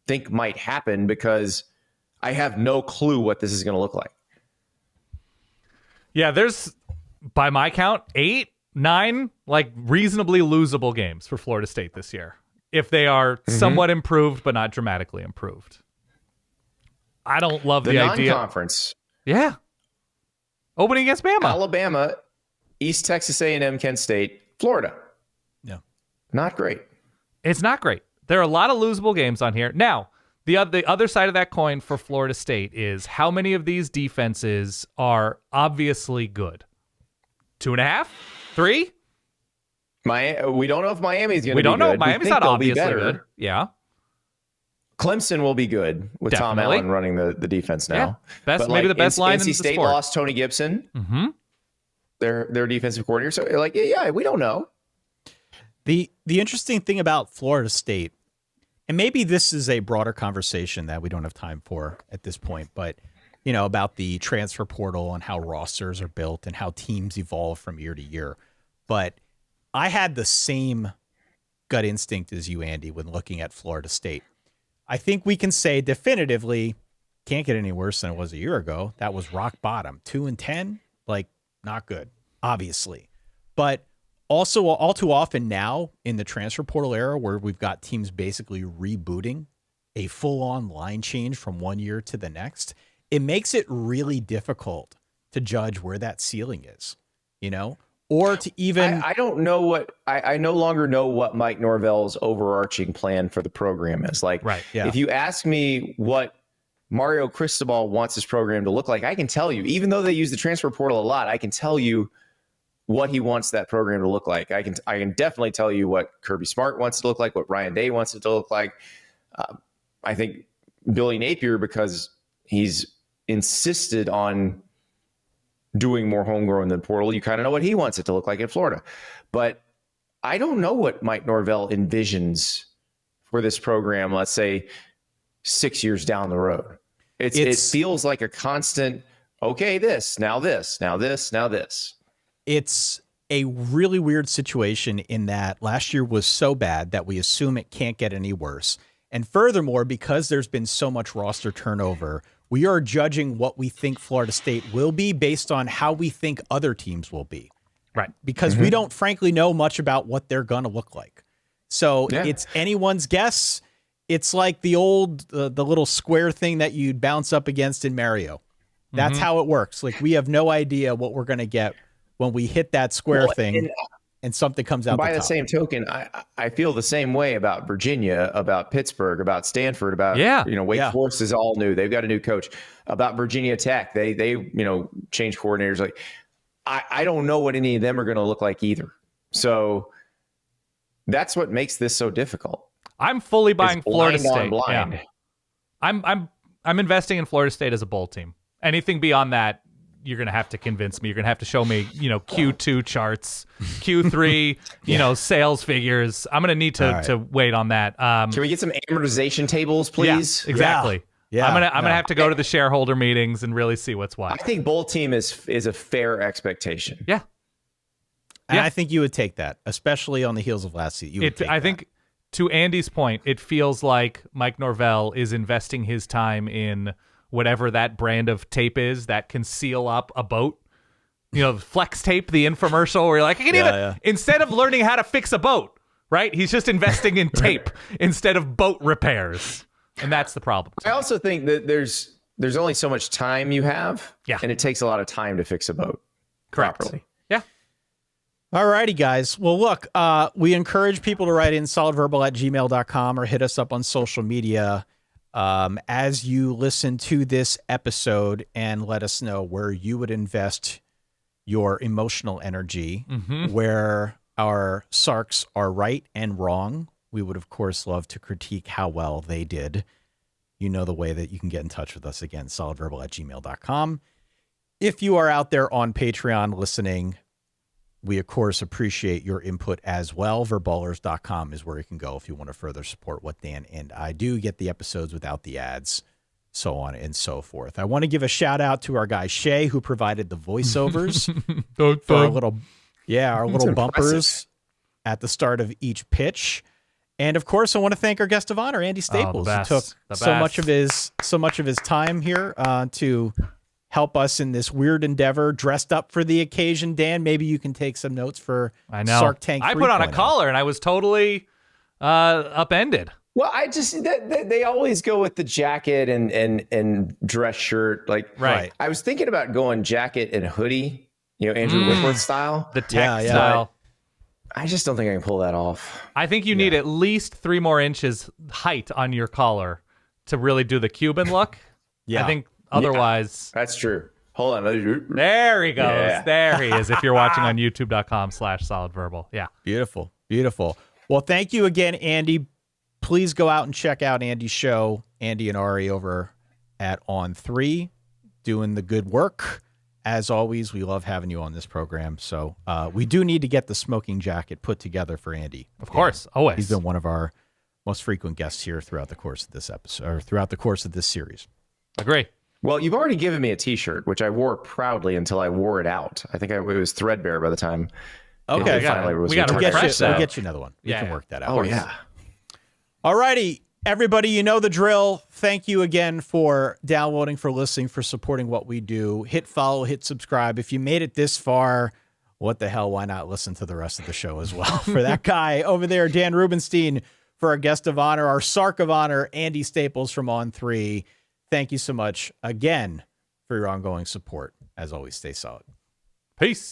think might happen because I have no clue what this is going to look like. Yeah, there's, by my count, 8, 9 like reasonably losable games for Florida State this year if they are somewhat improved but not dramatically improved. I don't love the idea. Non-conference. Yeah. Opening against Bama. Alabama, East Texas A&M, Kent State, Florida. Yeah. Not great. It's not great. There are a lot of losable games on here. Now, the other side of that coin for Florida State is how many of these defenses are obviously good? 2.5? 3? We don't know if Miami's going to be good. We don't know. Miami's not obviously good. Yeah. Clemson will be good with Tom Definitely. Allen running the defense now. Yeah. But the best line in the NC State sport. lost Tony Gibson, their defensive coordinator. So we don't know. The interesting thing about Florida State, and maybe this is a broader conversation that we don't have time for at this point, but about the transfer portal and how rosters are built and how teams evolve from year to year. But I had the same gut instinct as you, Andy, when looking at Florida State. I think we can say definitively can't get any worse than it was a year ago. That was rock bottom. 2-10, not good, obviously. But also, all too often now in the transfer portal era where we've got teams basically rebooting a full-on line change from one year to the next, it makes it really difficult to judge where that ceiling is, or to even... I don't know what... I no longer know what Mike Norvell's overarching plan for the program is. Right, yeah. If you ask me what Mario Cristobal wants his program to look like, I can tell you, even though they use the transfer portal a lot, I can tell you what he wants that program to look like. I can definitely tell you what Kirby Smart wants it to look like, what Ryan Day wants it to look like. I think Billy Napier, because he's insisted on doing more homegrown than portal, you kind of know what he wants it to look like in Florida. But I don't know what Mike Norvell envisions for this program, let's say 6 years down the road. It feels like a constant, okay, this, now this, now this, now this. It's a really weird situation in that last year was so bad that we assume it can't get any worse. And furthermore, because there's been so much roster turnover, we are judging what we think Florida State will be based on how we think other teams will be. Right. Because we don't frankly know much about what they're going to look like. So it's anyone's guess. It's like the old, the little square thing that you'd bounce up against in Mario. That's how it works. Like we have no idea what we're going to get when we hit that square thing and something comes out. By the same token, I feel the same way about Virginia, about Pittsburgh, about Stanford, about Wake Forest is all new. They've got a new coach. About Virginia Tech, they change coordinators. Like I don't know what any of them are going to look like either. So that's what makes this so difficult. I'm fully buying Florida State. Blind. Yeah. I'm investing in Florida State as a bowl team. Anything beyond that, you're going to have to convince me. You're going to have to show me, Q2 charts, Q3, sales figures. I'm going to need to wait on that. Can we get some amortization tables, please? Yeah, exactly. Yeah. I'm going to have to go to the shareholder meetings and really see what's what. I think bowl team is a fair expectation. Yeah. And I think you would take that, especially on the heels of last season. I think to Andy's point, it feels like Mike Norvell is investing his time in whatever that brand of tape is that can seal up a boat. Flex tape, the infomercial where you're like, instead of learning how to fix a boat, right? He's just investing in tape instead of boat repairs. And that's the problem. I also think that there's only so much time you have. Yeah. And it takes a lot of time to fix a boat properly. Yeah. All righty, guys. Well, look, we encourage people to write in solidverbal@gmail.com or hit us up on social media as you listen to this episode and let us know where you would invest your emotional energy, where our Sarks are right and wrong. We would, of course, love to critique how well they did. You know the way that you can get in touch with us again, solidverbal@gmail.com. If you are out there on Patreon listening, we, of course, appreciate your input as well. Verballers.com is where you can go if you want to further support what Dan and I do. Get the episodes without the ads. so on and so forth. I want to give a shout out to our guy Shay, who provided the voiceovers for our little bumpers at the start of each pitch. And of course, I want to thank our guest of honor, Andy Staples, who took so much of his time here to help us in this weird endeavor, dressed up for the occasion. Dan, maybe you can take some notes for Sark Tank 3.0. I put on a collar and I was totally upended. Well, I just they always go with the jacket and dress shirt. Like, right. I was thinking about going jacket and hoodie, Andrew Whitworth style, the tech style. I just don't think I can pull that off. I think you need at least 3 more inches height on your collar to really do the Cuban look. I think otherwise. That's true. Hold on. There he goes. Yeah. There he is. If you're watching on youtube.com/solidverbal. Yeah. Beautiful. Beautiful. Well, thank you again, Andy. Please go out and check out Andy's show, Andy and Ari over at On3, doing the good work. As always, we love having you on this program. So we do need to get the smoking jacket put together for Andy. Of course, always. He's been one of our most frequent guests here throughout the course of this episode, or throughout the course of this series. Agree. Well, you've already given me a T-shirt, which I wore proudly until I wore it out. I think it was threadbare by the time. Okay, we got to refresh that. We'll get you another one. We can work that out. Oh, yeah. All righty, everybody, you know the drill. Thank you again for downloading, for listening, for supporting what we do. Hit follow, hit subscribe. If you made it this far, what the hell, why not listen to the rest of the show as well? For that guy over there, Dan Rubenstein, for our guest of honor, our Sark of honor, Andy Staples from On3. Thank you so much again for your ongoing support. As always, stay solid. Peace.